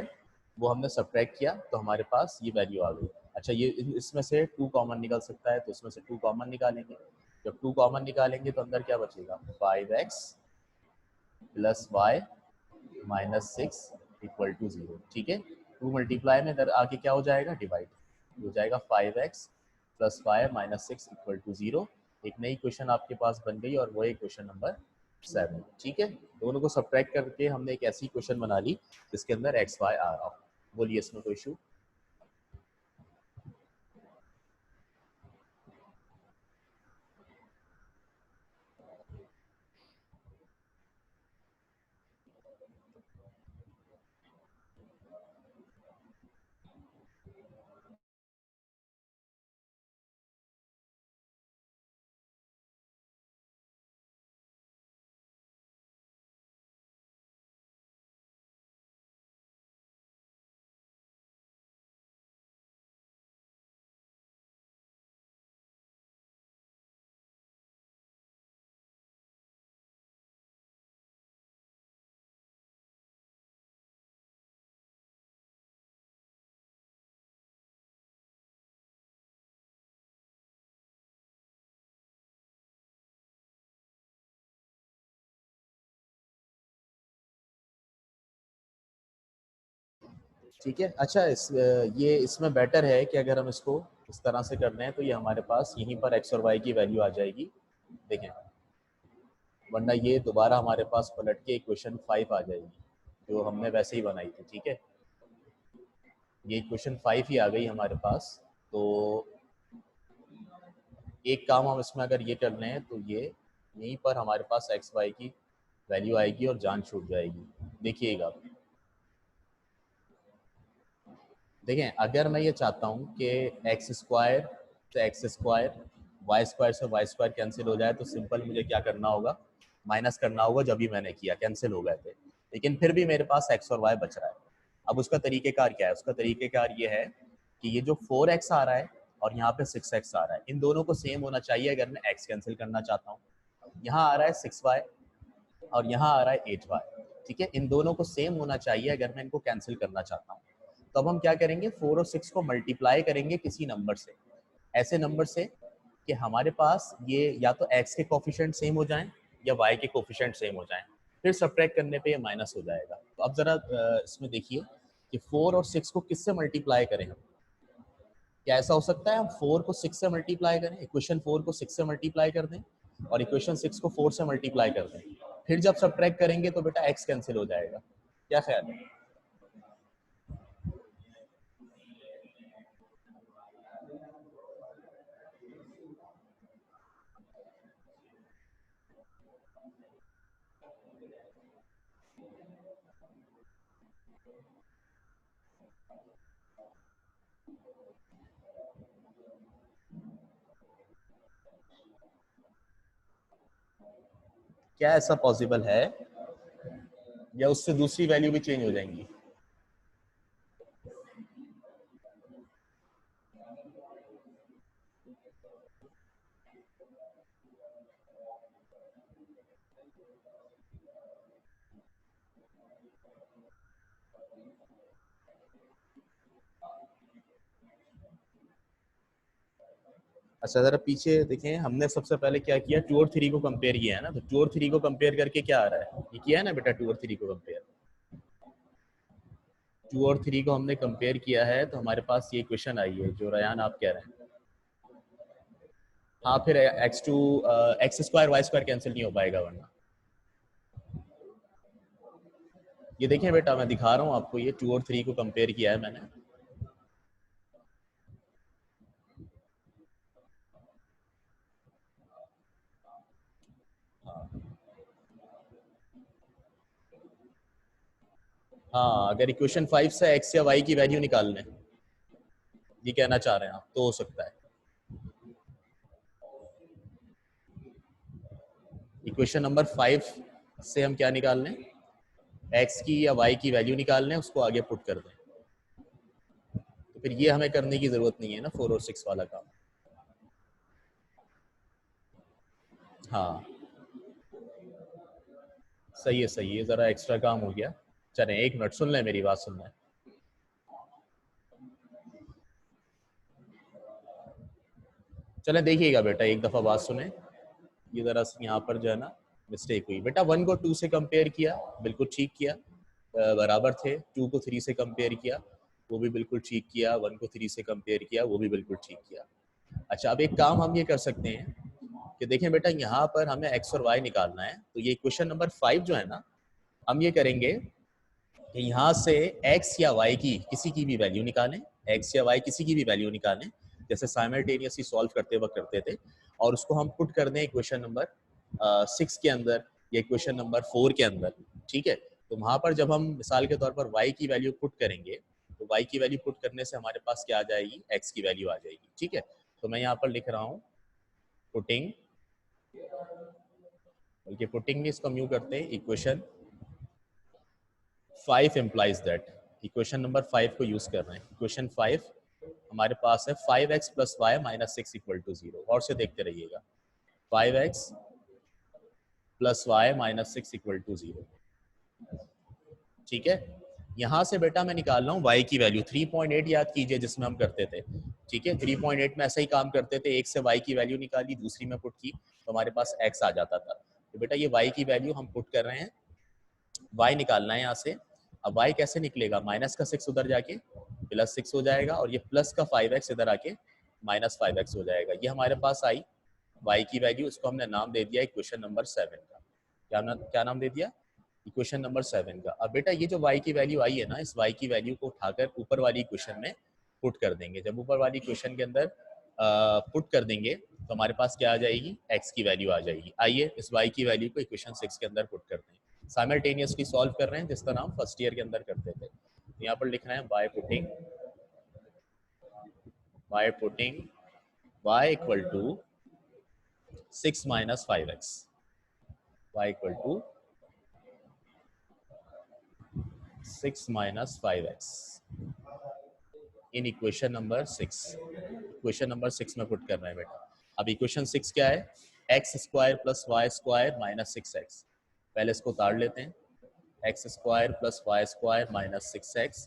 वो हमने सब्ट्रैक्ट किया, तो हमारे पास ये वैल्यू आ गई। अच्छा, ये इसमें से 2 कॉमन निकल सकता है, तो इसमें से 2 कॉमन निकालेंगे। जब 2 कॉमन निकालेंगे तो अंदर क्या बचेगा, 5x plus Y minus 6 equal to 0, ठीक है। 2 मल्टीप्लाई में इधर आके क्या हो जाएगा, डिवाइड हो जाएगा, 5x plus Y minus 6 equal to 0। एक नई क्वेश्चन आपके पास बन गई और वो है क्वेश्चन नंबर 7, ठीक है। दोनों को सब्ट्रैक्ट करके हमने एक ऐसी क्वेश्चन बना ली जिसके अंदर एक्स वाई आ रहा हो। बोलिए, इसमें कोई इशू? ठीक है। अच्छा, ये इसमें बेटर है कि अगर हम इसको इस तरह से कर लें तो ये हमारे पास यहीं पर एक्स और वाई की वैल्यू आ जाएगी, देखें, वरना ये दोबारा हमारे पास पलट के इक्वेशन 5 आ जाएगी जो हमने वैसे ही बनाई थी। ठीक है, ये इक्वेशन 5 ही आ गई हमारे पास। तो एक काम हम इसमें अगर ये कर लें तो ये यहीं पर हमारे पास एक्स वाई की वैल्यू आएगी और जान छूट जाएगी। देखिएगा, देखें, अगर मैं ये चाहता हूँ कि एक्स स्क्वायर से एक्स स्क्वायर, वाई स्क्वायर से वाई स्क्वायर कैंसिल हो जाए, तो सिंपल मुझे क्या करना होगा, माइनस करना होगा, जब भी मैंने किया कैंसिल हो गए थे, लेकिन फिर भी मेरे पास एक्स और वाई बच रहा है। अब उसका तरीक़ेकार क्या है? उसका तरीक़ेकार ये है कि ये जो 4x आ रहा है और यहाँ पे 6x आ रहा है, इन दोनों को सेम होना चाहिए अगर मैं x कैंसिल करना चाहता हूँ। यहाँ आ रहा है 6y और यहाँ आ रहा है 8y। ठीक है, इन दोनों को सेम होना चाहिए अगर मैं इनको कैंसिल करना चाहता हूँ। तो अब हम क्या करेंगे, 4 और 6 को मल्टीप्लाई करेंगे किसी नंबर से, ऐसे नंबर से कि हमारे पास ये या तो x के कोफिशिएंट सेम हो जाएं या y के कोफिशिएंट सेम हो जाएं, फिर सब्ट्रैक्ट करने पे ये माइनस हो जाएगा। तो अब जरा इसमें देखिए कि 4 और 6 को किससे मल्टीप्लाई करें हम। क्या ऐसा हो सकता है हम 4 को 6 से मल्टीप्लाई करें, इक्वेशन 4 को 6 से मल्टीप्लाई कर दें और इक्वेशन 6 को 4 से मल्टीप्लाई कर दें, फिर जब सब्ट्रैक्ट करेंगे तो बेटा x कैंसिल हो जाएगा। क्या ख्याल है? क्या ऐसा पॉसिबल है या उससे दूसरी वैल्यू भी चेंज हो जाएंगी? अच्छा, जरा पीछे देखें, हमने सबसे पहले क्या किया, 2 और 3 को कंपेयर किया है ना, तो 2 और 3 को कंपेयर करके क्या आ रहा है, ये किया है ना बेटा, 2 और 3 को कंपेयर, 2 और 3 को हमने कंपेयर किया है, तो हमारे पास ये क्वेश्चन आई है जो रयान आप कह रहे हैं। हाँ, फिर X square Y square cancel नहीं हो पाएगा वरना। ये देखें बेटा, मैं दिखा रहा हूँ आपको, ये 2 और 3 को कंपेयर किया है मैंने। हाँ, अगर इक्वेशन 5 से एक्स या वाई की वैल्यू निकाल लें, ये कहना चाह रहे हैं आप, तो हो सकता है। इक्वेशन नंबर 5 से हम क्या निकाल लें, एक्स की या वाई की वैल्यू निकाल लें, उसको आगे पुट कर दें, तो फिर ये हमें करने की जरूरत नहीं है ना 4 और 6 वाला काम। हाँ, सही है, सही है, जरा एक्स्ट्रा काम हो गया। चलें, एक मिनट सुन लें, मेरी बात सुन लें। चलें, देखिएगा बेटा, एक दफ़ा बात सुने, ये ज़रा यहाँ पर जो है ना मिस्टेक हुई बेटा। 1 को 2 से कंपेयर किया, बिल्कुल ठीक किया, बराबर थे। 2 को 3 से कंपेयर किया, वो भी बिल्कुल ठीक किया। 1 को 3 से कंपेयर किया, वो भी बिल्कुल ठीक किया। अच्छा, अब एक काम हम ये कर सकते हैं कि देखें बेटा, यहाँ पर हमें एक्स और वाई निकालना है, तो ये क्वेश्चन नंबर 5 जो है ना, हम ये करेंगे कि यहाँ से x या y की किसी की भी वैल्यू निकालें, x या y किसी की भी वैल्यू निकालें, जैसे साइमल्टेनियसली सॉल्व करते वक्त करते थे, और उसको हम पुट कर दें इक्वेशन नंबर 6 के अंदर या इक्वेशन नंबर 4 के अंदर। ठीक है, तो वहाँ पर जब हम मिसाल के तौर पर y की वैल्यू पुट करेंगे, तो y की वैल्यू पुट करने से हमारे पास क्या आ जाएगी, x की वैल्यू आ जाएगी। ठीक है, तो मैं यहाँ पर लिख रहा हूँ पुटिंग, बल्कि पुटिंग नहीं, इसको हम यूँ करते हैं, equation 5 implies that, equation number 5 को यूज कर रहे हैं। इक्वेशन 5 हमारे पास है 5x plus Y minus 6 equal to 0, और से देखते रहिएगा, 5x plus Y minus 6 equal to 0। ठीक है, यहाँ से बेटा मैं निकाल रहा हूँ y की वैल्यू 3.8, याद कीजिए जिसमें हम करते थे। ठीक है, 3.8 में ऐसा ही काम करते थे, एक से y की वैल्यू निकाली, दूसरी में पुट की, तो हमारे पास x आ जाता था। तो बेटा ये y की वैल्यू हम पुट कर रहे हैं, y निकालना है यहाँ से, अब y कैसे निकलेगा, माइनस का 6 उधर जाके प्लस 6 हो जाएगा और ये प्लस का 5x इधर आके माइनस 5x हो जाएगा। ये हमारे पास आई y की वैल्यू, इसको हमने नाम दे दिया इक्वेशन नंबर 7 का। क्या नाम दे दिया, इक्वेशन नंबर 7 का। अब बेटा ये जो y की वैल्यू आई है ना, इस y की वैल्यू को उठाकर ऊपर वाली इक्वेशन में पुट कर देंगे। जब ऊपर वाली इक्वेशन के अंदर पुट कर देंगे तो हमारे पास क्या आ जाएगी, x की वैल्यू आ जाएगी। आइए इस y की वैल्यू को इक्वेशन 6 के अंदर पुट करते हैं। साइमल्टेनियसली सॉल्व कर रहे हैं, जिस तरह हम फर्स्ट ईयर के अंदर करते थे। यहाँ पर लिखना है by putting y equal to 6 minus 5x, y equal to 6 minus 5x in equation number 6। Equation number 6 में पुट कर रहे हैं बेटा। अब इक्वेशन 6 क्या है, X square plus Y square minus 6x। पहले इसको उतार लेते हैं, X square plus Y square minus 6x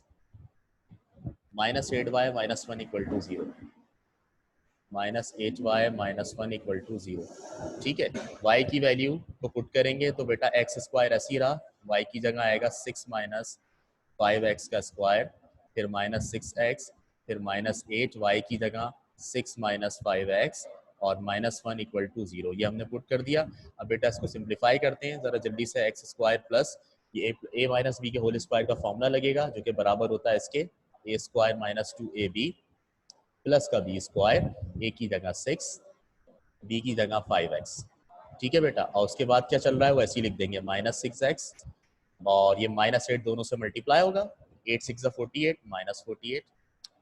minus 8y minus 1 equal to 0, minus 8y minus 1 equal to 0। ठीक है, y की वैल्यू को पुट करेंगे तो बेटा एक्स स्क्वायर ऐसी रहा, y की जगह आएगा 6 माइनस 5x का स्क्वायर, फिर माइनस 6x, फिर माइनस 8y की जगह 6 माइनस 5x और माइनस 1 इक्वल टू 0। ये हमने पुट कर दिया। अब बेटा इसको सिंप्लीफाई करते हैं ज़रा जल्दी से। एक्स स्क्वायर प्लस ये ए माइनस बी के होल स्क्वायर का फॉर्मूला लगेगा जो कि बराबर होता है इसके ए स्क्वायर माइनस 2ab प्लस का बी स्क्वायर, ए की जगह 6, बी की जगह 5x। ठीक है बेटा, और उसके बाद क्या चल रहा है वो ऐसे ही लिख देंगे, माइनस 6x और ये माइनस 8 दोनों से मल्टीप्लाई होगा, 8 6 48 minus 48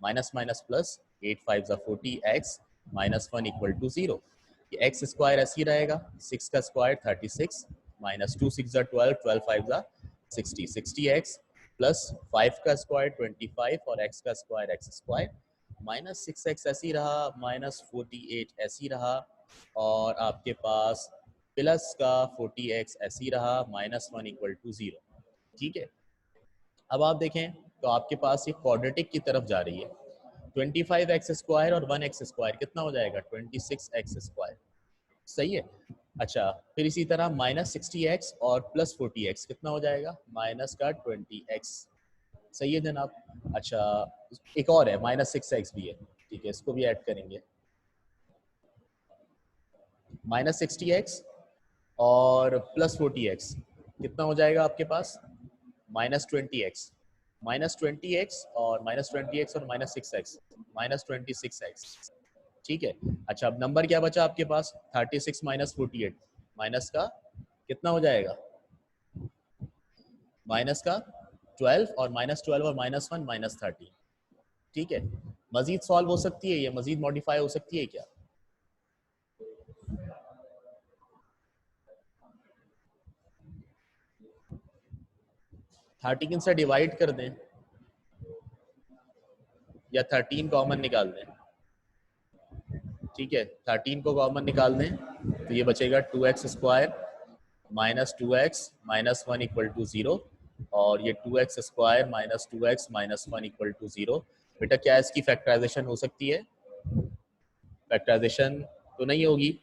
minus minus plus 8 5 40x minus 1 equal to 0। ये एक्स स्क्वायर ऐसे ही रहेगा, 6 का स्क्वायर 36 माइनस 2 6 12 12 5 60 60x प्लस 5 का स्क्वायर 25 और x का square x square minus 6x ऐसे ही रहा, माइनस 48 ऐसे ही रहा और आपके पास प्लस का 40x ऐसे ही रहा, माइनस 1 इक्वल टू 0। ठीक है, अब आप देखें तो आपके पास ये क्वाड्रेटिक की तरफ जा रही है। 25x स्क्वायर और 1x स्क्वायर कितना हो जाएगा, 26x स्क्वायर। सही है। अच्छा, फिर इसी तरह माइनस 60x और प्लस 40x कितना हो जाएगा, माइनस का 20x। सही है जनाब। अच्छा, एक और है माइनस 6x भी है, ठीक है, इसको भी ऐड करेंगे। माइनस 60x और प्लस 40x कितना हो जाएगा आपके पास, माइनस 20x, माइनस 20x और माइनस 20x और माइनस 6x, माइनस 26x। ठीक है। अच्छा, अब नंबर क्या बचा आपके पास, 36 माइनस 48 माइनस का कितना हो जाएगा, माइनस का 12 और माइनस 12 और माइनस 1 माइनस 30। ठीक है, मजीद सॉल्व हो सकती है, ये मजीद मॉडिफाई हो सकती है क्या, 13 से डिवाइड कर दें या 13 कॉमन निकाल दें। ठीक है, 13 को कॉमन निकाल दें तो ये बचेगा 2x square minus 2x minus 1 equal to 0 और ये 2x square minus 2x minus 1 equal to 0। बेटा क्या इसकी फैक्टराइजेशन हो सकती है, फैक्टराइजेशन तो नहीं होगी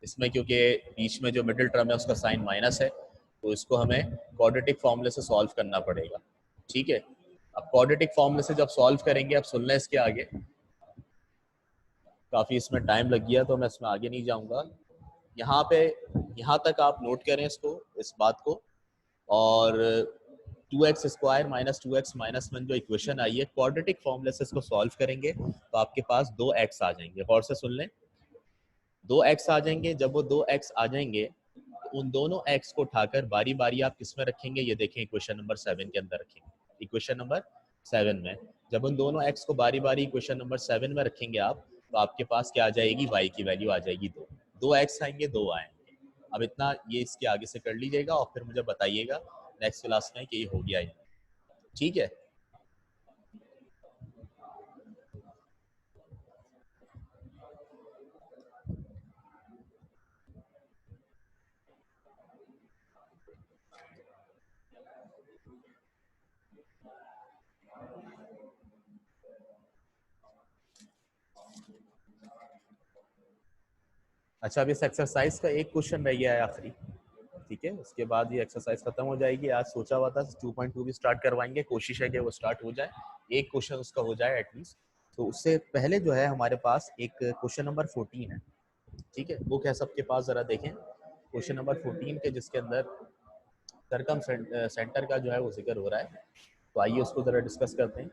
इसमें क्योंकि बीच में जो मिडिल टर्म है उसका साइन माइनस है, तो इसको हमें क्वाड्रेटिक फॉर्मूले से सॉल्व करना पड़ेगा। ठीक है, अब क्वाड्रेटिक फॉर्मूले से जब सॉल्व करेंगे, अब सुन लें इसके आगे, काफ़ी इसमें टाइम लग गया तो मैं इसमें आगे नहीं जाऊंगा। यहाँ पे यहाँ तक आप नोट करें इसको, इस बात को। और 2x square minus 2x minus 1 जो इक्वेशन आई है, क्वाड्रेटिक फॉर्मूले से इसको सॉल्व करेंगे तो आपके पास 2x आ जाएंगे। और से सुन लें, 2x आ जाएंगे। जब वो 2x आ जाएंगे तो उन दोनों x को उठाकर बारी बारी आप किस में रखेंगे, ये देखें इक्वेशन नंबर 7 के अंदर रखेंगे। इक्वेशन नंबर 7 में जब उन दोनों x को बारी बारी इक्वेशन नंबर 7 में रखेंगे आप, तो आपके पास क्या आ जाएगी, y की वैल्यू आ जाएगी 2। 2x आएंगे, 2 आएंगे। अब इतना ये इसके आगे से कर लीजिएगा और फिर मुझे बताइएगा नेक्स्ट क्लास में कि ये हो गया है। ठीक है, अच्छा अब इस एक्सरसाइज का एक क्वेश्चन रह गया है आखिरी, ठीक है, उसके बाद ये एक्सरसाइज खत्म हो जाएगी। आज सोचा हुआ था 2.2 भी स्टार्ट करवाएंगे, कोशिश है कि वो स्टार्ट हो जाए, एक क्वेश्चन उसका हो जाए एटलीस्ट। तो उससे पहले जो है हमारे पास एक क्वेश्चन नंबर 14 है, ठीक है, वो क्या सबके पास जरा देखें। क्वेश्चन नंबर 14 के जिसके अंदर सरकम सेंटर का जो है वो जिक्र हो रहा है, तो आइए उसको जरा डिस्कस करते हैं।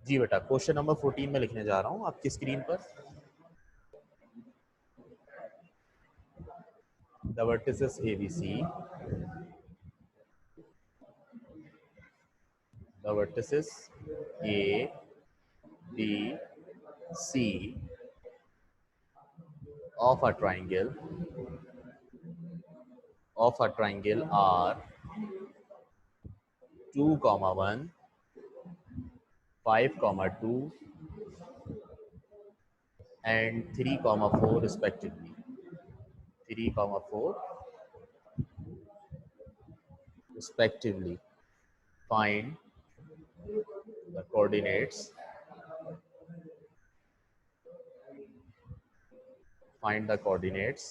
जी बेटा, क्वेश्चन नंबर 14 में लिखने जा रहा हूँ आपकी स्क्रीन पर। The vertices ABC, the vertices ABC of a triangle are 2, 1, 5, 2 and 3, 4 respectively. 3, 4 respectively. Find the coordinates. Find the coordinates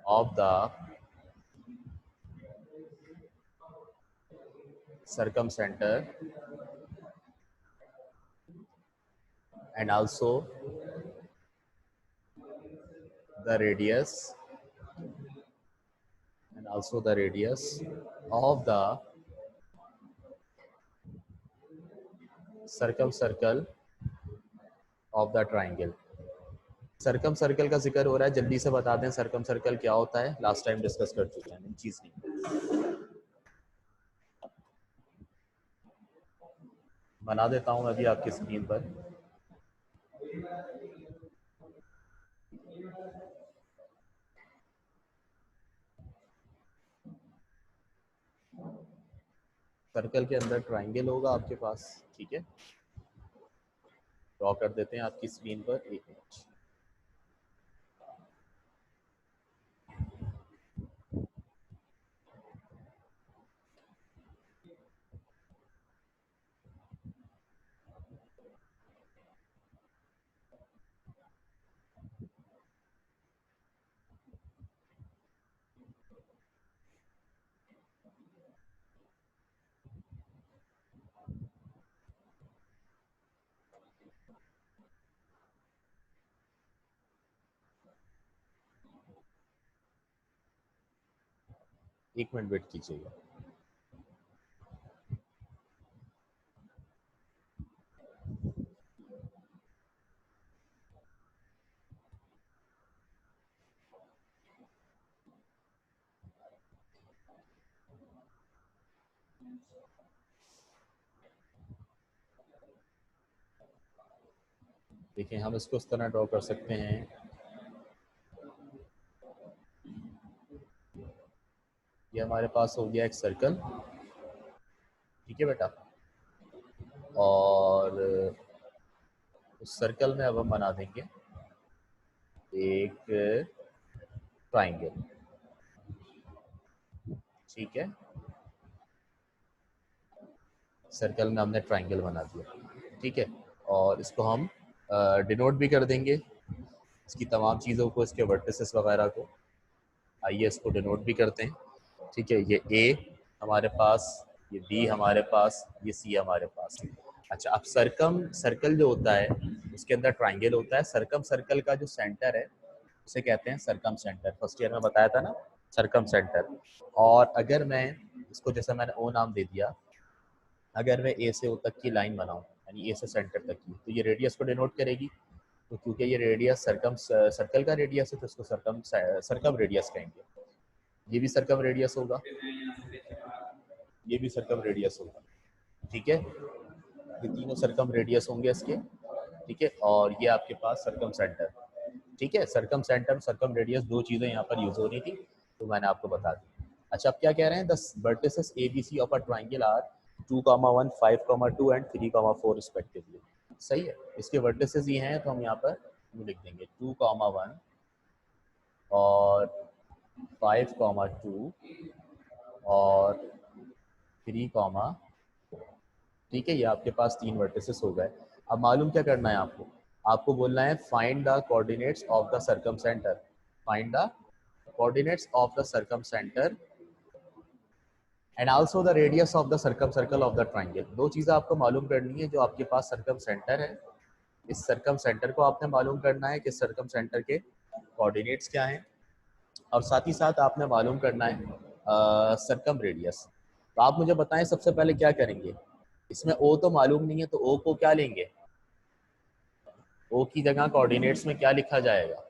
of the circumcenter and also the radius of the circumcircle of the triangle. Circum circle का जिक्र हो रहा है, जल्दी से बता दें circum circle क्या होता है, लास्ट टाइम डिस्कस कर चुके हैं, चीज नहीं बना देता हूं अभी आपकी स्क्रीन पर। सर्कल के अंदर ट्राइंगल होगा आपके पास, ठीक है, ड्रॉ कर देते हैं आपकी स्क्रीन पर। एक मिनट, एक मिनट वेट कीजिएगा। देखिए, हम इसको इस तरह ड्रॉ कर सकते हैं, ये हमारे पास हो गया एक सर्कल, ठीक है बेटा, और उस सर्कल में अब हम बना देंगे एक ट्राइंगल, ठीक है, सर्कल में हमने ट्राइंगल बना दिया, ठीक है, और इसको हम डिनोट भी कर देंगे, इसकी तमाम चीज़ों को, इसके वर्टिसेस वगैरह को। आइए इसको डिनोट भी करते हैं, ठीक है, ये ए हमारे पास, ये बी हमारे पास, ये सी हमारे पास। अच्छा, अब सर्कल जो होता है उसके अंदर ट्राइंगल होता है, सर्कम सर्कल का जो सेंटर है उसे कहते हैं सर्कम सेंटर, फर्स्ट ईयर में बताया था ना, सर्कम सेंटर। और अगर मैं इसको, जैसे मैंने ओ नाम दे दिया, अगर मैं ए से ओ तक की लाइन बनाऊं, यानी ए से सेंटर तक की, तो ये रेडियस को डिनोट करेगी, तो क्योंकि ये रेडियस सर्कल का रेडियस है तो इसको सर्कम रेडियस कहेंगे। ये भी सर्कम रेडियस होगा, ये भी सर्कम रेडियस होगा, ठीक है, ये तीनों सर्कम रेडियस होंगे इसके, ठीक है, और ये आपके पास सर्कम सेंटर, ठीक है, सर्कम सेंटर सर्कम रेडियस दो चीज़ें यहाँ पर यूज हो रही थी, तो मैंने आपको बता दी। अच्छा, अब क्या कह रहे हैं, the vertices ABC of a triangle are 2,1, 5,2 and 3,4 respectively. सही है, इसके वर्टिसेस ये हैं तो हम यहाँ पर लिख देंगे 2,1 और 5,2 और 3, ठीक है, ये आपके पास 3 वर्टिसेस हो गए। अब मालूम क्या करना है आपको, आपको बोलना है find the coordinates of the circum centre, find the coordinates of the circum centre and also the radius of the circum circle of the triangle. दो चीज़ें आपको मालूम करनी है, जो आपके पास सर्कम सेंटर है, इस सर्कम सेंटर को आपने मालूम करना है कि सर्कम सेंटर के कोऑर्डिनेट्स क्या हैं, और साथ ही साथ आपने मालूम करना है सर्कम रेडियस। तो आप मुझे बताएं सबसे पहले क्या करेंगे, इसमें ओ तो मालूम नहीं है तो ओ को क्या लेंगे, ओ की जगह कोऑर्डिनेट्स में क्या लिखा जाएगा,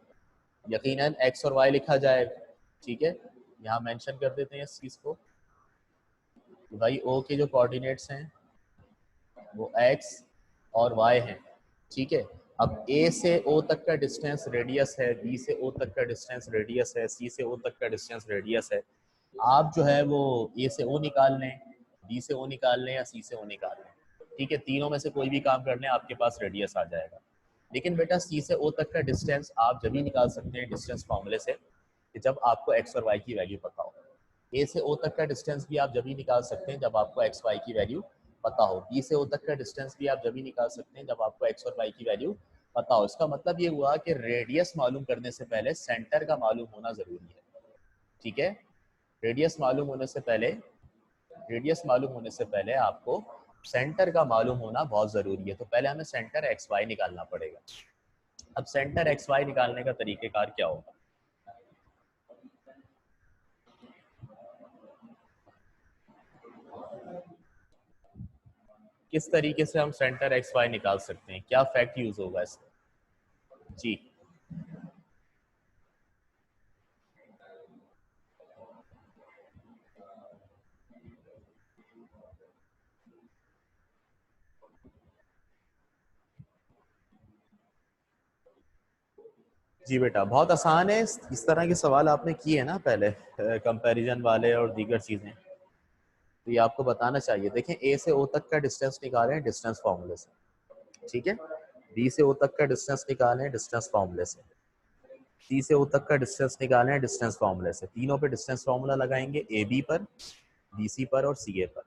यकीनन एक्स और वाई लिखा जाएगा। ठीक है, यहाँ मेंशन कर देते हैं इस चीज़ को, भाई ओ के जो कोऑर्डिनेट्स हैं वो एक्स और वाई हैं। ठीक है, अब ए से ओ तक का डिस्टेंस रेडियस है, बी से ओ तक का डिस्टेंस रेडियस है, सी से ओ तक का डिस्टेंस रेडियस है। आप जो है वो ए से ओ निकाल लें, बी से ओ निकाल लें या सी से ओ निकाल लें। ठीक है, तीनों में से कोई भी काम कर लें, आपके पास रेडियस आ जाएगा। लेकिन बेटा सी से ओ तक का डिस्टेंस आप जब ही निकाल सकते हैं डिस्टेंस फॉर्मूले से कि जब आपको एक्स और वाई की वैल्यू पता हो। ए से ओ तक का डिस्टेंस भी आप जब ही निकाल सकते हैं जब आपको एक्स वाई की वैल्यू पता हो। बी से ओ तक का डिस्टेंस भी आप जब ही निकाल सकते हैं जब आपको एक्स और वाई की वैल्यू पता हो। इसका मतलब ये हुआ कि रेडियस मालूम करने से पहले सेंटर का मालूम होना जरूरी है। ठीक है, रेडियस मालूम होने से पहले, रेडियस मालूम होने से पहले आपको सेंटर का मालूम होना बहुत ज़रूरी है। तो पहले हमें सेंटर एक्स वाई निकालना पड़ेगा। अब सेंटर एक्स वाई निकालने का तरीक़ेकार क्या होगा, किस तरीके से हम सेंटर एक्स वाई निकाल सकते हैं, क्या फैक्ट यूज होगा इसमें। जी जी बेटा, बहुत आसान है। इस तरह के सवाल आपने किए हैं ना पहले, कंपैरिजन वाले और दीगर चीज़ें, तो ये आपको बताना चाहिए। देखें, ए से ओ तक का डिस्टेंस निकालें डिस्टेंस फार्मूले से, ठीक है, बी से ओ तक का डिस्टेंस निकालें डिस्टेंस फार्मूले से, सी से ओ तक का डिस्टेंस निकालें डिस्टेंस फार्मूले से। तीनों पे डिस्टेंस फार्मूला लगाएंगे, ए बी पर, बी सी पर और सी ए पर।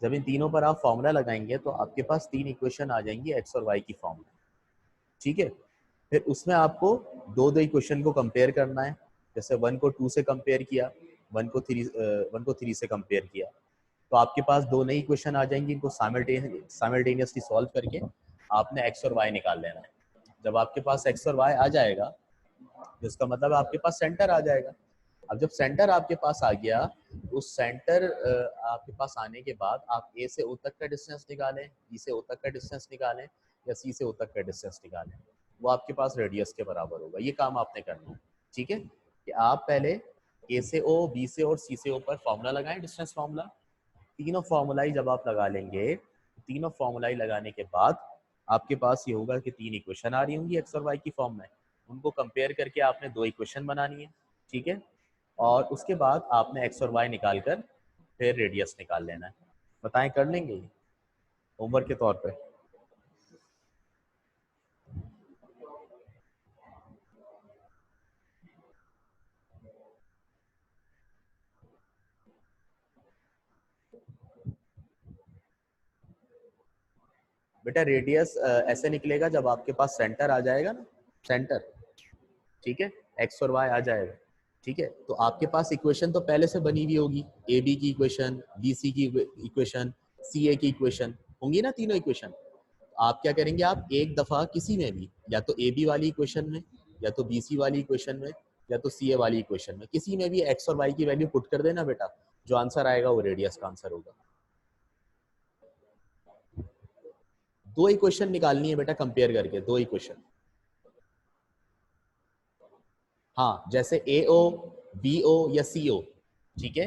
जब इन तीनों पर आप फार्मूला लगाएंगे तो आपके पास 3 इक्वेशन आ जाएंगी एक्स और वाई की फॉर्म में। ठीक है, फिर उसमें आपको दो दो इक्वेशन को कंपेयर करना है। जैसे 1 को 2 से कंपेयर किया, 1 को 3 से कंपेयर किया, तो आपके पास दो नई इक्वेशन आ जाएंगी। इनको साइमल्टेनियसली सॉल्व करके आपने एक्स और वाई निकाल लेना है। जब आपके पास एक्स और वाई आ जाएगा तो इसका मतलब आपके पास सेंटर आ जाएगा। अब जब सेंटर आपके पास आ गया, उस सेंटर आपके पास आने के बाद आप ए से ओ तक का डिस्टेंस निकालें, बी से ओ तक का डिस्टेंस निकालें या सी से ओ तक का डिस्टेंस निकालें, वो आपके पास रेडियस के बराबर होगा। ये काम आपने करना है। ठीक है, कि आप पहले ए से ओ, बी से और सी से ओ पर फॉर्मूला लगाएं, डिस्टेंस फॉर्मूला। तीनों फॉर्मूलाई जब आप लगा लेंगे, तीनों फॉर्मूलाई लगाने के बाद आपके पास ये होगा कि 3 इक्वेशन आ रही होंगी एक्स और वाई की फॉर्म में। उनको कंपेयर करके आपने 2 इक्वेशन बनानी है। ठीक है, और उसके बाद आपने एक्स और वाई निकाल कर फिर रेडियस निकाल लेना है। बताएं, कर लेंगे ये होमवर्क के तौर पे। बेटा रेडियस ऐसे निकलेगा जब आपके पास सेंटर आ जाएगा ना, सेंटर, ठीक है, एक्स और वाई आ जाएगा। ठीक है, तो आपके पास इक्वेशन तो पहले से बनी हुई होगी, ए बी की इक्वेशन, बी सी की इक्वेशन, सी ए की इक्वेशन होंगी ना, तीनों इक्वेशन। आप क्या करेंगे, आप एक दफा किसी में भी, या तो ए बी वाली इक्वेशन में, या तो बी सी वाली इक्वेशन में, या तो सी ए वाली इक्वेशन में, किसी में भी एक्स और वाई की वैल्यू पुट कर देना बेटा। जो आंसर आएगा वो रेडियस का आंसर होगा। दो इक्वेशन निकालनी है बेटा, कंपेयर करके दो इक्वेशन। हाँ, जैसे ए ओ, बी ओ या सी ओ। ठीक है,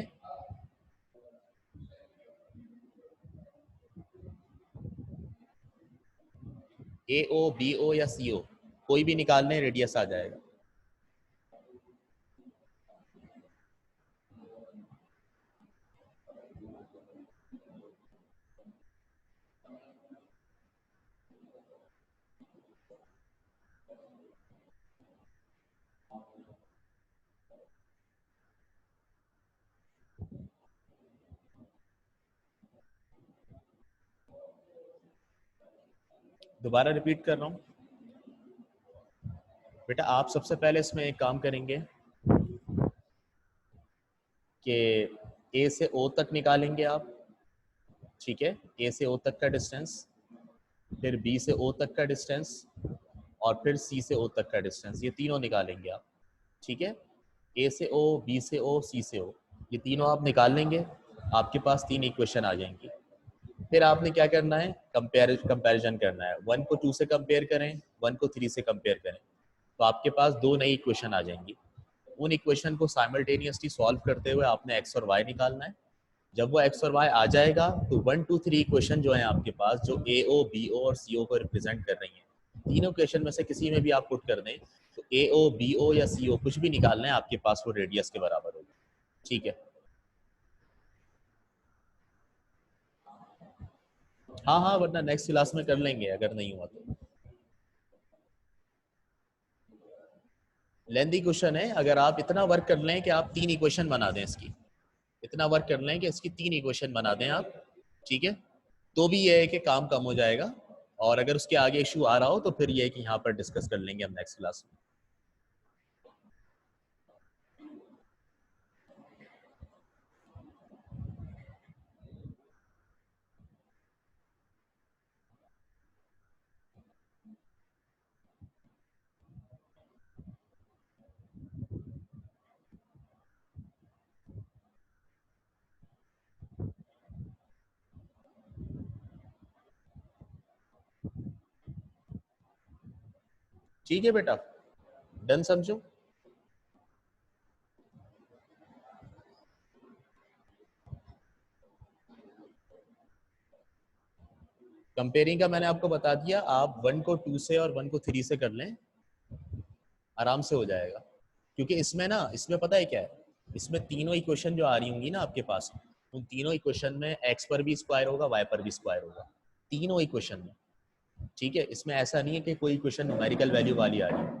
ए ओ, बी ओ या सी ओ, कोई भी निकालने, रेडियस आ जाएगा। दोबारा रिपीट कर रहा हूँ बेटा, आप सबसे पहले इसमें एक काम करेंगे कि ए से ओ तक निकालेंगे आप, ठीक है, ए से ओ तक का डिस्टेंस, फिर बी से ओ तक का डिस्टेंस, और फिर सी से ओ तक का डिस्टेंस, ये तीनों निकालेंगे आप, ठीक है। ए से ओ, बी से ओ, सी से ओ, ये तीनों आप निकाल लेंगे, आपके पास 3 इक्वेशन आ जाएंगी। फिर आपने क्या करना है, कंपैरिजन करना है, 1 को 2 से कंपेयर करें, 1 को 3 से कंपेयर करें, तो आपके पास 2 नई इक्वेशन आ जाएंगी। उन इक्वेशन को साइमल्टेनियसली सॉल्व करते हुए आपने एक्स और वाई निकालना है। जब वो एक्स और वाई आ जाएगा तो 1 2 3 इक्वेशन जो है आपके पास, जो ए ओ, बी ओ और सी ओ को रिप्रेजेंट कर रही हैं, तीनों इक्वेशन में से किसी में भी आप पुट कर दें, तो ए ओ, बी ओ या सी ओ कुछ भी निकालना है, आपके पास वो रेडियस के बराबर होगा, ठीक है। हाँ हाँ, वरना नेक्स्ट क्लास में कर लेंगे अगर नहीं हुआ तो। लेंदी क्वेश्चन है, अगर आप इतना वर्क कर लें कि आप 3 इक्वेशन बना दें इसकी, इतना वर्क कर लें कि इसकी 3 इक्वेशन बना दें आप, ठीक है, तो भी ये है कि काम कम हो जाएगा। और अगर उसके आगे इशू आ रहा हो तो फिर ये है कि यहाँ पर डिस्कस कर लेंगे हम नेक्स्ट क्लास में। ठीक है बेटा, डन समझो। कंपेयरिंग का मैंने आपको बता दिया, आप 1 को 2 से और 1 को 3 से कर लें, आराम से हो जाएगा। क्योंकि इसमें ना, इसमें पता है क्या है, इसमें तीनों इक्वेशन जो आ रही होंगी ना आपके पास, उन तीनों इक्वेशन में एक्स पर भी स्क्वायर होगा, वाई पर भी स्क्वायर होगा, तीनों इक्वेशन में, ठीक है। इसमें ऐसा नहीं है कि कोई इक्वेशन न्यूमेरिकल वैल्यू वाली आ रही है,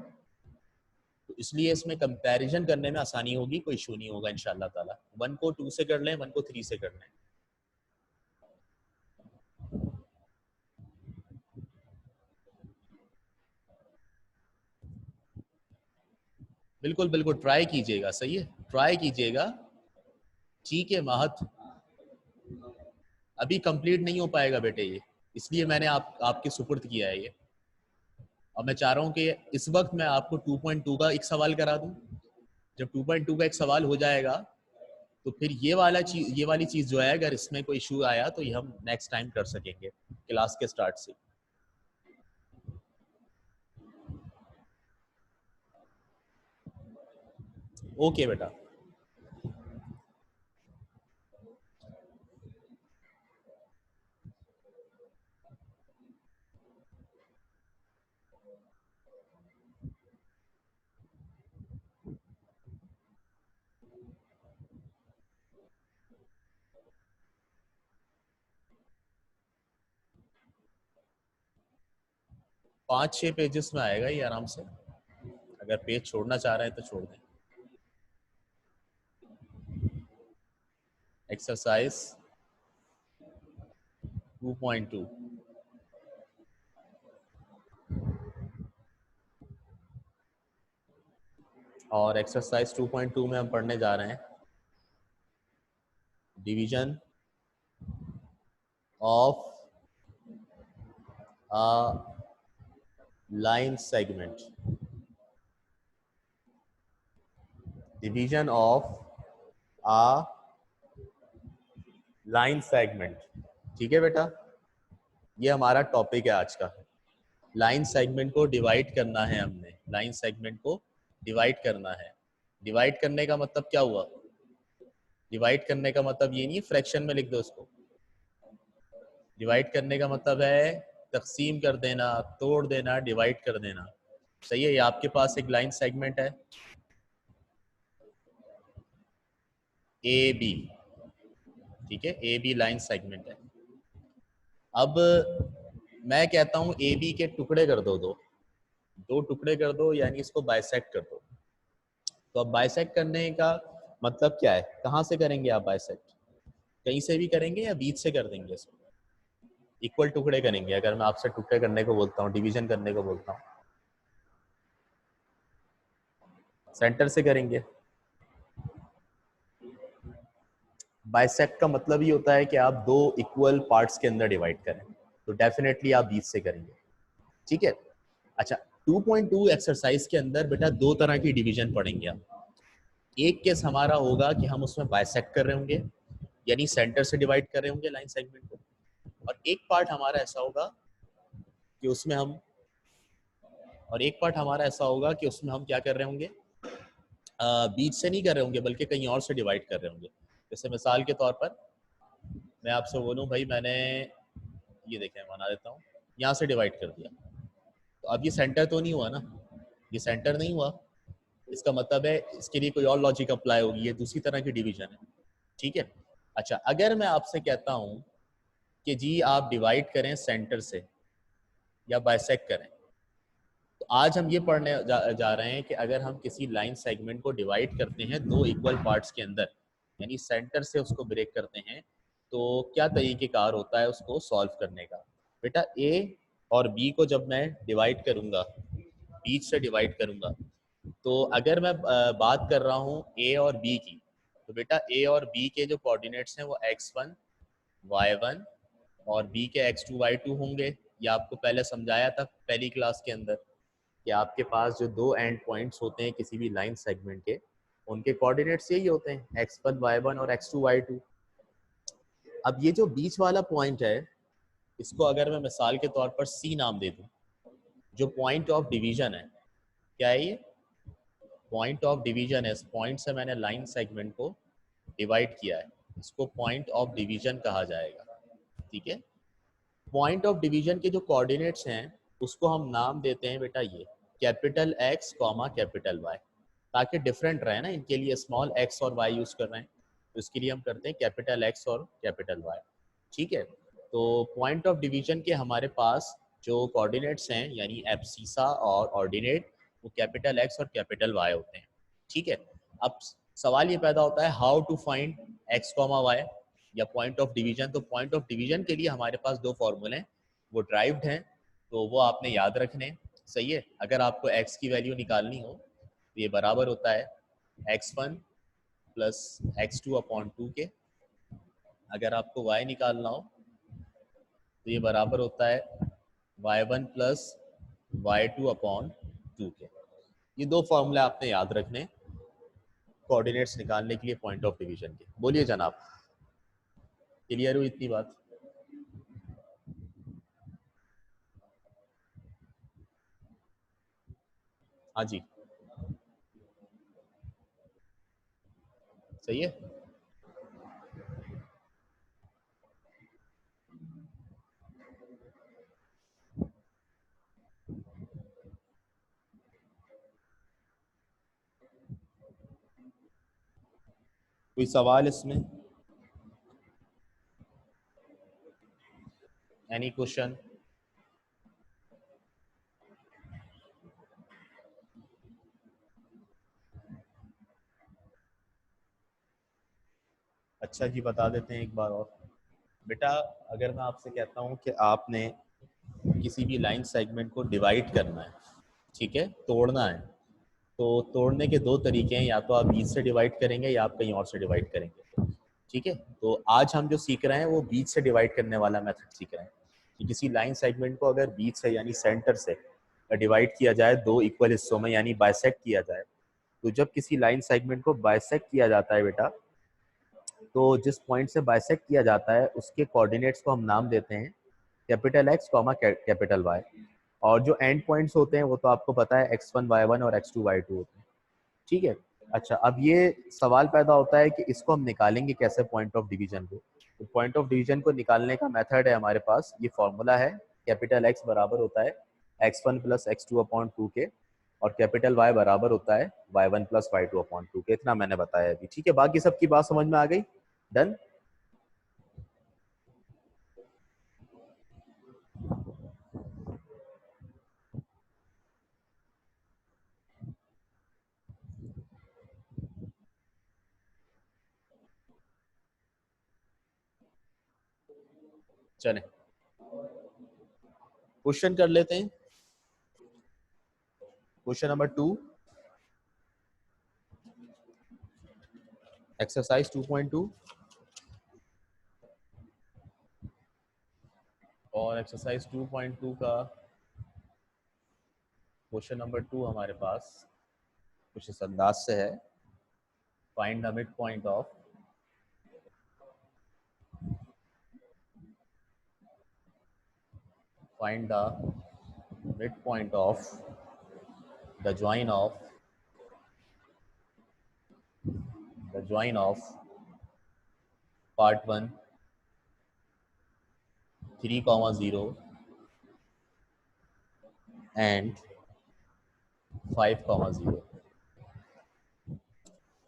तो इसलिए इसमें कंपैरिजन करने में आसानी होगी, कोई इशू नहीं होगा इंशाल्लाह ताला। 1 को 2 से कर लें, 1 को 3 से कर लें। बिल्कुल बिल्कुल ट्राई कीजिएगा, सही है, ट्राई कीजिएगा, ठीक है महत। अभी कंप्लीट नहीं हो पाएगा बेटे ये, इसलिए मैंने आपके सुपुर्द किया है ये। और मैं चाह रहा हूँ कि इस वक्त मैं आपको 2.2 का एक सवाल करा दूं। जब 2.2 का एक सवाल हो जाएगा तो फिर ये वाली चीज जो है, अगर इसमें कोई इशू आया तो ये हम नेक्स्ट टाइम कर सकेंगे क्लास के स्टार्ट से। ओके बेटा। 5-6 पेजेस में आएगा ये आराम से, अगर पेज छोड़ना चाह रहे हैं तो छोड़ दें। एक्सरसाइज 2.2, और एक्सरसाइज 2.2 में हम पढ़ने जा रहे हैं division of a line segment, division of a line segment, ठीक है बेटा, ये हमारा टॉपिक है आज का। लाइन सेगमेंट को डिवाइड करना है हमने, लाइन सेगमेंट को डिवाइड करना है। डिवाइड करने का मतलब क्या हुआ, डिवाइड करने का मतलब ये नहीं है फ्रैक्शन में लिख दो उसको, डिवाइड करने का मतलब है तकसीम कर देना, तोड़ देना, डिवाइड कर देना, सही है। ये आपके पास एक लाइन सेगमेंट है ए बी, ठीक है, ए बी लाइन सेगमेंट है। अब मैं कहता हूं ए बी के टुकड़े कर दो, दो दो टुकड़े कर दो, यानी इसको बाइसेक्ट कर दो। तो अब बाइसेक्ट करने का मतलब क्या है, कहाँ से करेंगे आप बाइसेक्ट, कहीं से भी करेंगे या बीच से कर देंगे इसको, इक्वल टुकड़े करेंगे। अगर मैं आपसे टुकड़े करने को बोलता हूँ, डिवीजन करने को बोलता हूँ, सेंटर से करेंगे। बाइसेक्ट का मतलब ही होता है कि आप दो इक्वल पार्ट्स के अंदर डिवाइड करें, तो डेफिनेटली आप बीच से करेंगे। ठीक है। अच्छा, 2.2 एक्सरसाइज के अंदर बेटा दो तरह की डिवीजन पढ़ेंगे आप। एक केस हमारा होगा कि हम उसमें बाइसेक्ट कर रहे होंगे, यानी सेंटर से डिवाइड कर रहे होंगे लाइन सेगमेंट को, और एक पार्ट हमारा ऐसा होगा कि उसमें हम क्या कर रहे होंगे, बीच से नहीं कर रहे होंगे बल्कि कहीं और से डिवाइड कर रहे होंगे। जैसे मिसाल के तौर पर मैं आपसे बोलूं भाई मैंने ये देखें बना देता हूँ, यहाँ से डिवाइड कर दिया, तो अब ये सेंटर तो नहीं हुआ ना, ये सेंटर नहीं हुआ, इसका मतलब है इसके लिए कोई और लॉजिक अप्लाई होगी, ये दूसरी तरह की डिवीजन है। ठीक है। अच्छा, अगर मैं आपसे कहता हूँ कि जी आप डिवाइड करें सेंटर से या बाइसेक्ट करें, तो आज हम ये पढ़ने जा रहे हैं कि अगर हम किसी लाइन सेगमेंट को डिवाइड करते हैं दो इक्वल पार्ट्स के अंदर, यानी सेंटर से उसको ब्रेक करते हैं, तो क्या तरीकेकार होता है उसको सॉल्व करने का। बेटा ए और बी को जब मैं डिवाइड करूंगा, बीच से डिवाइड करूंगा, तो अगर मैं बात कर रहा हूँ ए और बी की, तो बेटा ए और बी के जो कोऑर्डिनेट्स हैं वो x1 y1 और बी के x2 y2 होंगे। ये आपको पहले समझाया था पहली क्लास के अंदर कि आपके पास जो दो एंड पॉइंट्स होते हैं किसी भी लाइन सेगमेंट के, उनके कोऑर्डिनेट्स यही होते हैं x1 y1 और x2 y2। अब ये जो बीच वाला पॉइंट है, इसको अगर मैं मिसाल के तौर पर सी नाम दे दूं, जो पॉइंट ऑफ डिवीजन है, क्या है ये, पॉइंट ऑफ डिवीजन है। इस पॉइंट से मैंने लाइन सेगमेंट को डिवाइड किया है, इसको पॉइंट ऑफ डिवीजन कहा जाएगा। ठीक है। पॉइंट ऑफ डिवीजन के जो कोऑर्डिनेट्स हैं उसको हम नाम देते हैं बेटा ये capital X comma capital Y, ताकि डिफरेंट रहे ना, इनके लिए स्मॉल एक्स और वाई यूज कर रहे हैं, तो इसके लिए हम करते हैं कैपिटल एक्स और कैपिटल वाई। ठीक है। तो पॉइंट ऑफ डिवीजन के हमारे पास जो कोऑर्डिनेट्स हैं यानी एब्सिसा और ऑर्डिनेट, वो कैपिटल एक्स और कैपिटल वाई होते हैं। ठीक है। अब सवाल ये पैदा होता है how to find X comma Y या पॉइंट ऑफ डिवीजन। तो पॉइंट ऑफ डिवीजन के लिए हमारे पास दो फॉर्मूले हैं, वो ड्राइव्ड हैं, तो वो आपने याद रखने। सही है। अगर आपको x की वैल्यू निकालनी हो तो ये बराबर होता है x1 प्लस x2 अपॉन 2 के। अगर आपको y निकालना हो तो ये बराबर होता है y1 प्लस y2 अपॉन 2 के। ये दो फॉर्मूले आपने याद रखने कोऑर्डिनेट्स निकालने के लिए पॉइंट ऑफ डिवीजन के। बोलिए जनाब, क्लियर हुई इतनी बात? हाँ जी, सही है। कोई सवाल इसमें, एनी क्वेश्चन? अच्छा जी, बता देते हैं एक बार और। बेटा अगर मैं आपसे कहता हूँ कि आपने किसी भी लाइन सेगमेंट को डिवाइड करना है, ठीक है, तोड़ना है, तो तोड़ने के दो तरीके हैं, या तो आप बीच से डिवाइड करेंगे या आप कहीं और से डिवाइड करेंगे। ठीक है। तो आज हम जो सीख रहे हैं वो बीच से डिवाइड करने वाला मेथड सीख रहे हैं कि किसी लाइन सेगमेंट को अगर बीच से यानी सेंटर से डिवाइड किया जाए दो इक्वल हिस्सों में यानी बाइसेक्ट किया जाए, तो जब किसी लाइन सेगमेंट को बाइसेक्ट किया जाता है बेटा, तो जिस पॉइंट से बाइसेक्ट किया जाता है उसके कोऑर्डिनेट्स को हम नाम देते हैं capital X comma capital Y, और जो एंड पॉइंट्स होते हैं वो तो आपको पता है x1 y1 और x2 y2 होते हैं। ठीक है। अच्छा, अब ये सवाल पैदा होता है कि इसको हम निकालेंगे कैसे पॉइंट ऑफ डिवीजन को। तो पॉइंट ऑफ डिवीजन को निकालने का मेथड है हमारे पास, ये फॉर्मूला है कैपिटल एक्स बराबर होता है x1 प्लस x2 अपॉन 2 के, और कैपिटल वाई बराबर होता है y1 प्लस y2 अपॉन 2 के। इतना मैंने बताया अभी। ठीक है, बाकी सबकी बात समझ में आ गई? डन। चलें, क्वेश्चन कर लेते हैं। क्वेश्चन नंबर 2, एक्सरसाइज 2.2, और एक्सरसाइज 2.2 का क्वेश्चन नंबर 2 हमारे पास कुछ इस अंदाज से है। Find the mid point of midpoint of the join of part 1 3,0 and 5,0।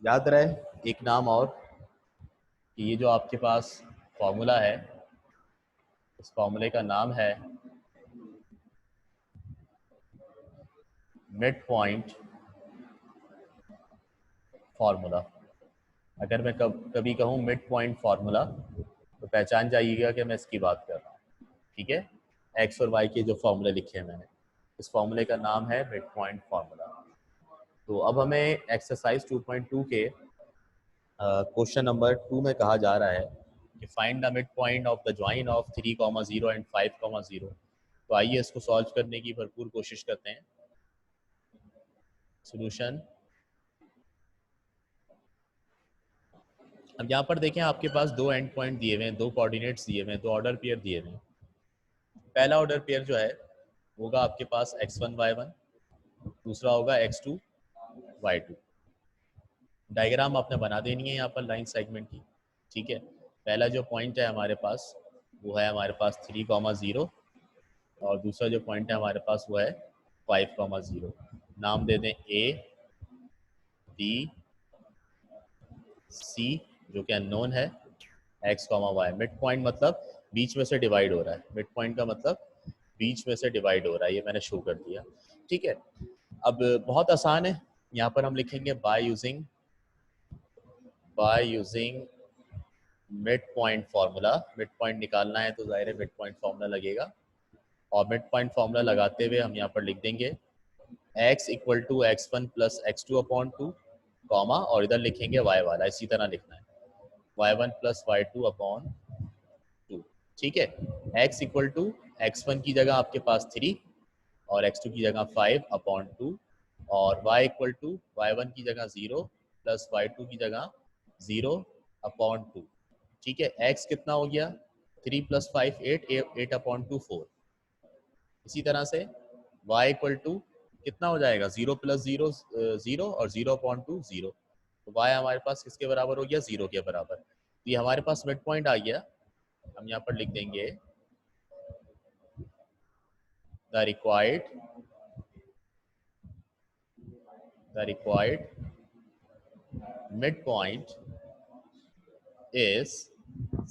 याद रहे एक नाम और कि ये जो आपके पास फॉर्मूला है, इस फॉर्मूले का नाम है मिड पॉइंट फार्मूला। अगर मैं कभी कहूँ मिड पॉइंट फार्मूला तो पहचान जाइएगा कि मैं इसकी बात कर रहा हूँ। ठीक है, एक्स और वाई के जो फॉर्मूले लिखे हैं मैंने, इस फॉर्मूले का नाम है मिड पॉइंट फार्मूला। तो अब हमें एक्सरसाइज 2.2 के क्वेश्चन नंबर 2 में कहा जा रहा है कि find the mid point of the join of 3,0 and 5,0। तो आइए इसको सॉल्व करने की भरपूर कोशिश करते हैं। सॉल्यूशन, अब यहाँ पर देखें आपके पास दो एंड पॉइंट दिए हुए हैं, दो कोऑर्डिनेट्स दिए हुए हैं, दो ऑर्डर पेयर दिए हुए हैं। पहला ऑर्डर पेयर जो है होगा आपके पास x1 y1, दूसरा होगा x2 y2। डायग्राम आपने बना देनी है यहाँ पर लाइन सेगमेंट की। ठीक है, पहला जो पॉइंट है हमारे पास वो है हमारे पास 3,0 और दूसरा जो पॉइंट है हमारे पास वो है 5,0। नाम दे दें A, B, C जो कि अननोन है, x, y। मिड पॉइंट मतलब बीच में से डिवाइड हो रहा है, मिड पॉइंट का मतलब बीच में से डिवाइड हो रहा है, ये मैंने शो कर दिया। ठीक है, अब बहुत आसान है, यहाँ पर हम लिखेंगे bye using mid point formula. Mid point निकालना है तो जाहिर है मिड पॉइंट फार्मूला लगेगा, और मिड पॉइंट फार्मूला लगाते हुए हम यहाँ पर लिख देंगे x equal to x1 plus x2 upon 2, comma, और इधर लिखेंगे y वाला, इसी तरह लिखना है y1 प्लस y2 अपॉन 2। ठीक है, x इक्वल टू x1 की जगह आपके पास 3 और x2 की जगह 5 अपॉन 2, और y इक्वल टू y1 की जगह 0 प्लस y2 की जगह 0 अपॉन 2। ठीक है, x कितना हो गया 3 प्लस 5 8 अपॉन 2 4। इसी तरह से y इक्वल टू कितना हो जाएगा 0 प्लस 0 0 और 0 अपॉन 2 0। तो y हमारे पास किसके बराबर हो गया 0 के बराबर। तो ये हमारे पास मिड पॉइंट आ गया। हम यहाँ पर लिख देंगे the required midpoint is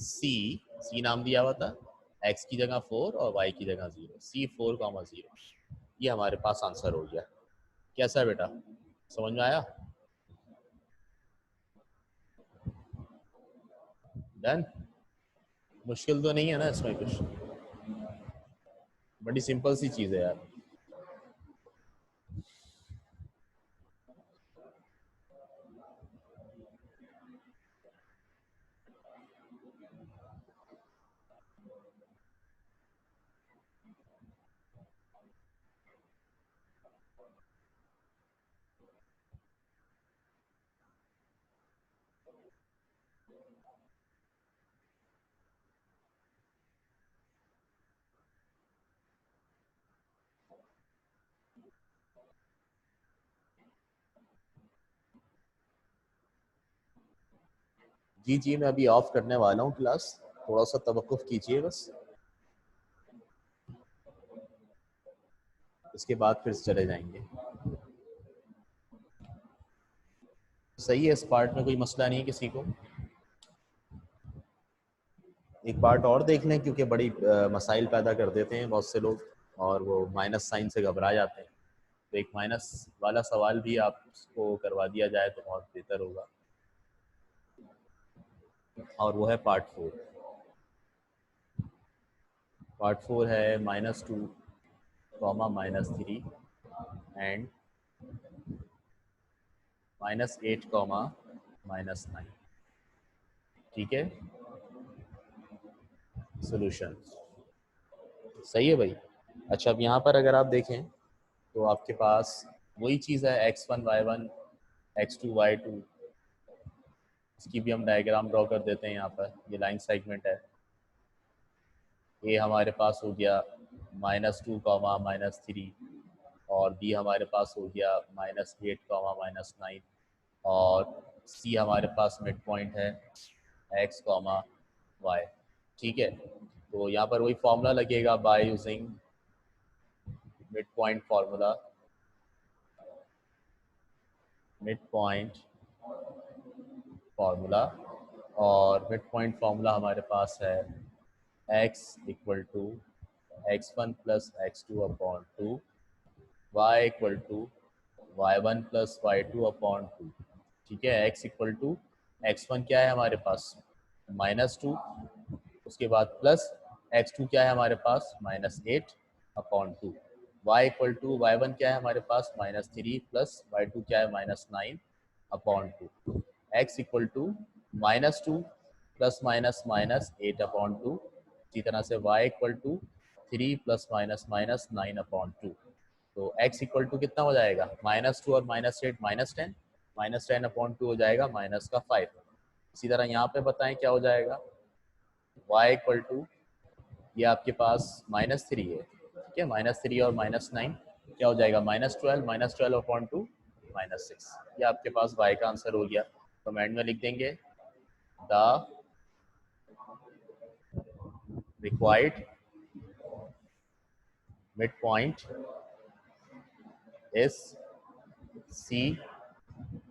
C नाम दिया हुआ था, x की जगह 4 और y की जगह 0, C 4,0। ये हमारे पास आंसर हो गया। कैसा है बेटा, समझ में आया? डन? मुश्किल तो नहीं है ना इसमें कुछ, बड़ी सिंपल सी चीज़ है यार। जी मैं अभी ऑफ करने वाला हूँ क्लास, थोड़ा सा तवक्कुफ कीजिए बस, इसके बाद फिर चले जाएंगे। सही है, इस पार्ट में कोई मसला नहीं है किसी को। एक पार्ट और देख लें क्योंकि बड़ी मसाइल पैदा कर देते हैं बहुत से लोग और वो माइनस साइन से घबरा जाते हैं। तो एक माइनस वाला सवाल भी आपको करवा दिया जाए तो बहुत बेहतर होगा, और वो है पार्ट 4। पार्ट 4 है -2 कॉमा -3 एंड -8 कॉमा -9। ठीक है, सोल्यूशन सही है भाई। अच्छा, अब यहाँ पर अगर आप देखें तो आपके पास वही चीज़ है, x1 y1 x2 y2। इसकी भी हम डायग्राम ड्रॉ कर देते हैं। यहाँ पर ये लाइन सेगमेंट है। ए हमारे पास हो गया -2 कॉमा -3 और बी हमारे पास हो गया -8 कॉमा -9 और सी हमारे पास मिड पॉइंट है x कॉमा y। ठीक है, तो यहाँ पर वही फॉर्मूला लगेगा by using mid point formula. Mid point formula और मिड पॉइंट फार्मूला हमारे पास है x equal to x1 plus x2 upon 2, y equal to y1 plus y2 upon 2। ठीक है, x इक्वल टू x1 क्या है हमारे पास -2, उसके बाद प्लस x2 क्या है हमारे पास -8 upon 2, y equal to y1 क्या है हमारे पास -3 प्लस y2 क्या है -9 upon 2, x equal to -2 plus minus minus 8 upon 2। इसी तरह से y equal to 3 plus minus minus 9 upon 2। तो x इक्वल टू कितना हो जाएगा -2 और -8 -10, -10 अपॉन 2 हो जाएगा -5। इसी तरह यहाँ पे बताएं क्या हो जाएगा, y इक्वल टू ये आपके पास -3 है। ठीक है, -3 और -9 क्या हो जाएगा -12 अपॉन 2 -6। ये आपके पास y का आंसर हो गया। कमेंट में लिख देंगे the required mid point is C,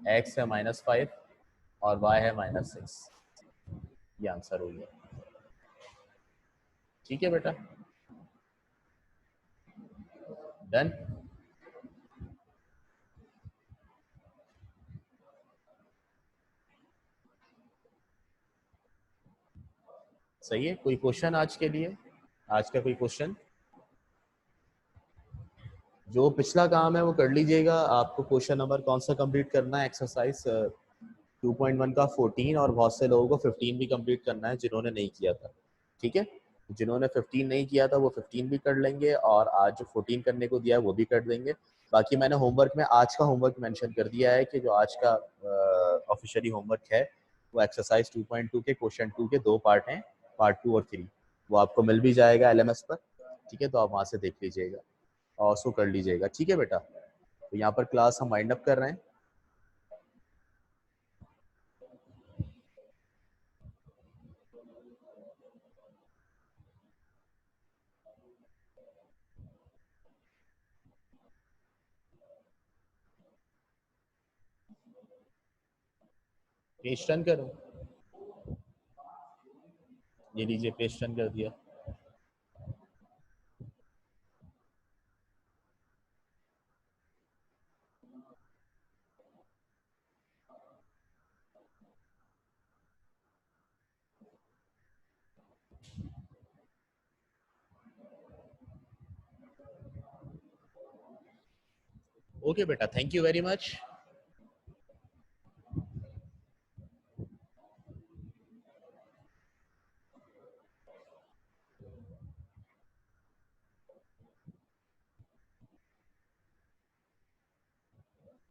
x है -5 और y है -6। ये आंसर हो गया। ठीक है बेटा, डन। सही है, कोई क्वेश्चन आज के लिए, आज का कोई क्वेश्चन? जो पिछला काम है वो कर लीजिएगा। आपको क्वेश्चन नंबर कौन सा कंप्लीट करना है, एक्सरसाइज 2.1 का 14 और बहुत से लोगों को 15 भी कंप्लीट करना है जिन्होंने नहीं किया था। ठीक है, जिन्होंने 15 नहीं किया था वो 15 भी कर लेंगे और आज जो 14 करने को दिया है वो भी कर देंगे। बाकी मैंने होमवर्क में आज का होमवर्क मेंशन कर दिया है कि जो आज का ऑफिशियली होमवर्क है वो एक्सरसाइज 2.2 के क्वेश्चन 2 के 2 पार्ट हैं, पार्ट 2 और 3। वो आपको मिल भी जाएगा LMS पर। ठीक है, तो आप वहाँ से देख लीजिएगा और उसको कर लीजिएगा। ठीक है बेटा, तो यहाँ पर क्लास हम वाइंड अप कर रहे हैं। पेज टर्न करो, ये लीजिए पेज टर्न कर दिया। ओके बेटा, थैंक यू वेरी मच।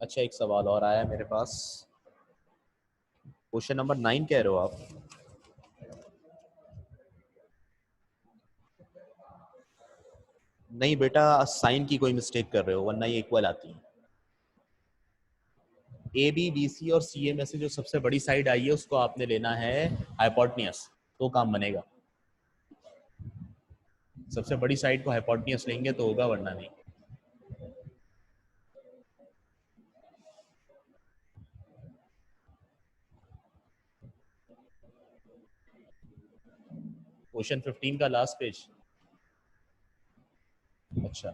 अच्छा, एक सवाल और आया मेरे पास। क्वेश्चन नंबर 9 कह रहे हो आप? नहीं बेटा, साइन की कोई मिस्टेक कर रहे हो, वरना ये इक्वल आती है। ए बी बी सी और सी ए में से जो सबसे बड़ी साइड आई है उसको आपने लेना है हाइपोटेन्यूज, तो काम बनेगा। सबसे बड़ी साइड को हाइपोटेन्यूज लेंगे तो होगा, वरना नहीं। क्वेश्चन 15 का लास्ट पेज। अच्छा,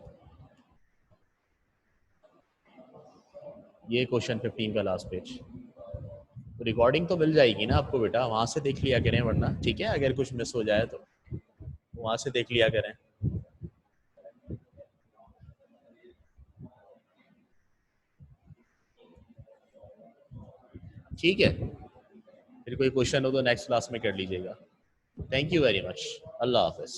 ये क्वेश्चन 15 का लास्ट पेज। रिकॉर्डिंग तो मिल जाएगी ना आपको बेटा, वहां से देख लिया करें, वरना ठीक है अगर कुछ मिस हो जाए तो वहां से देख लिया करें। ठीक है, फिर कोई क्वेश्चन हो तो नेक्स्ट क्लास में कर लीजिएगा। Thank you very much. अल्लाह हाफिज़।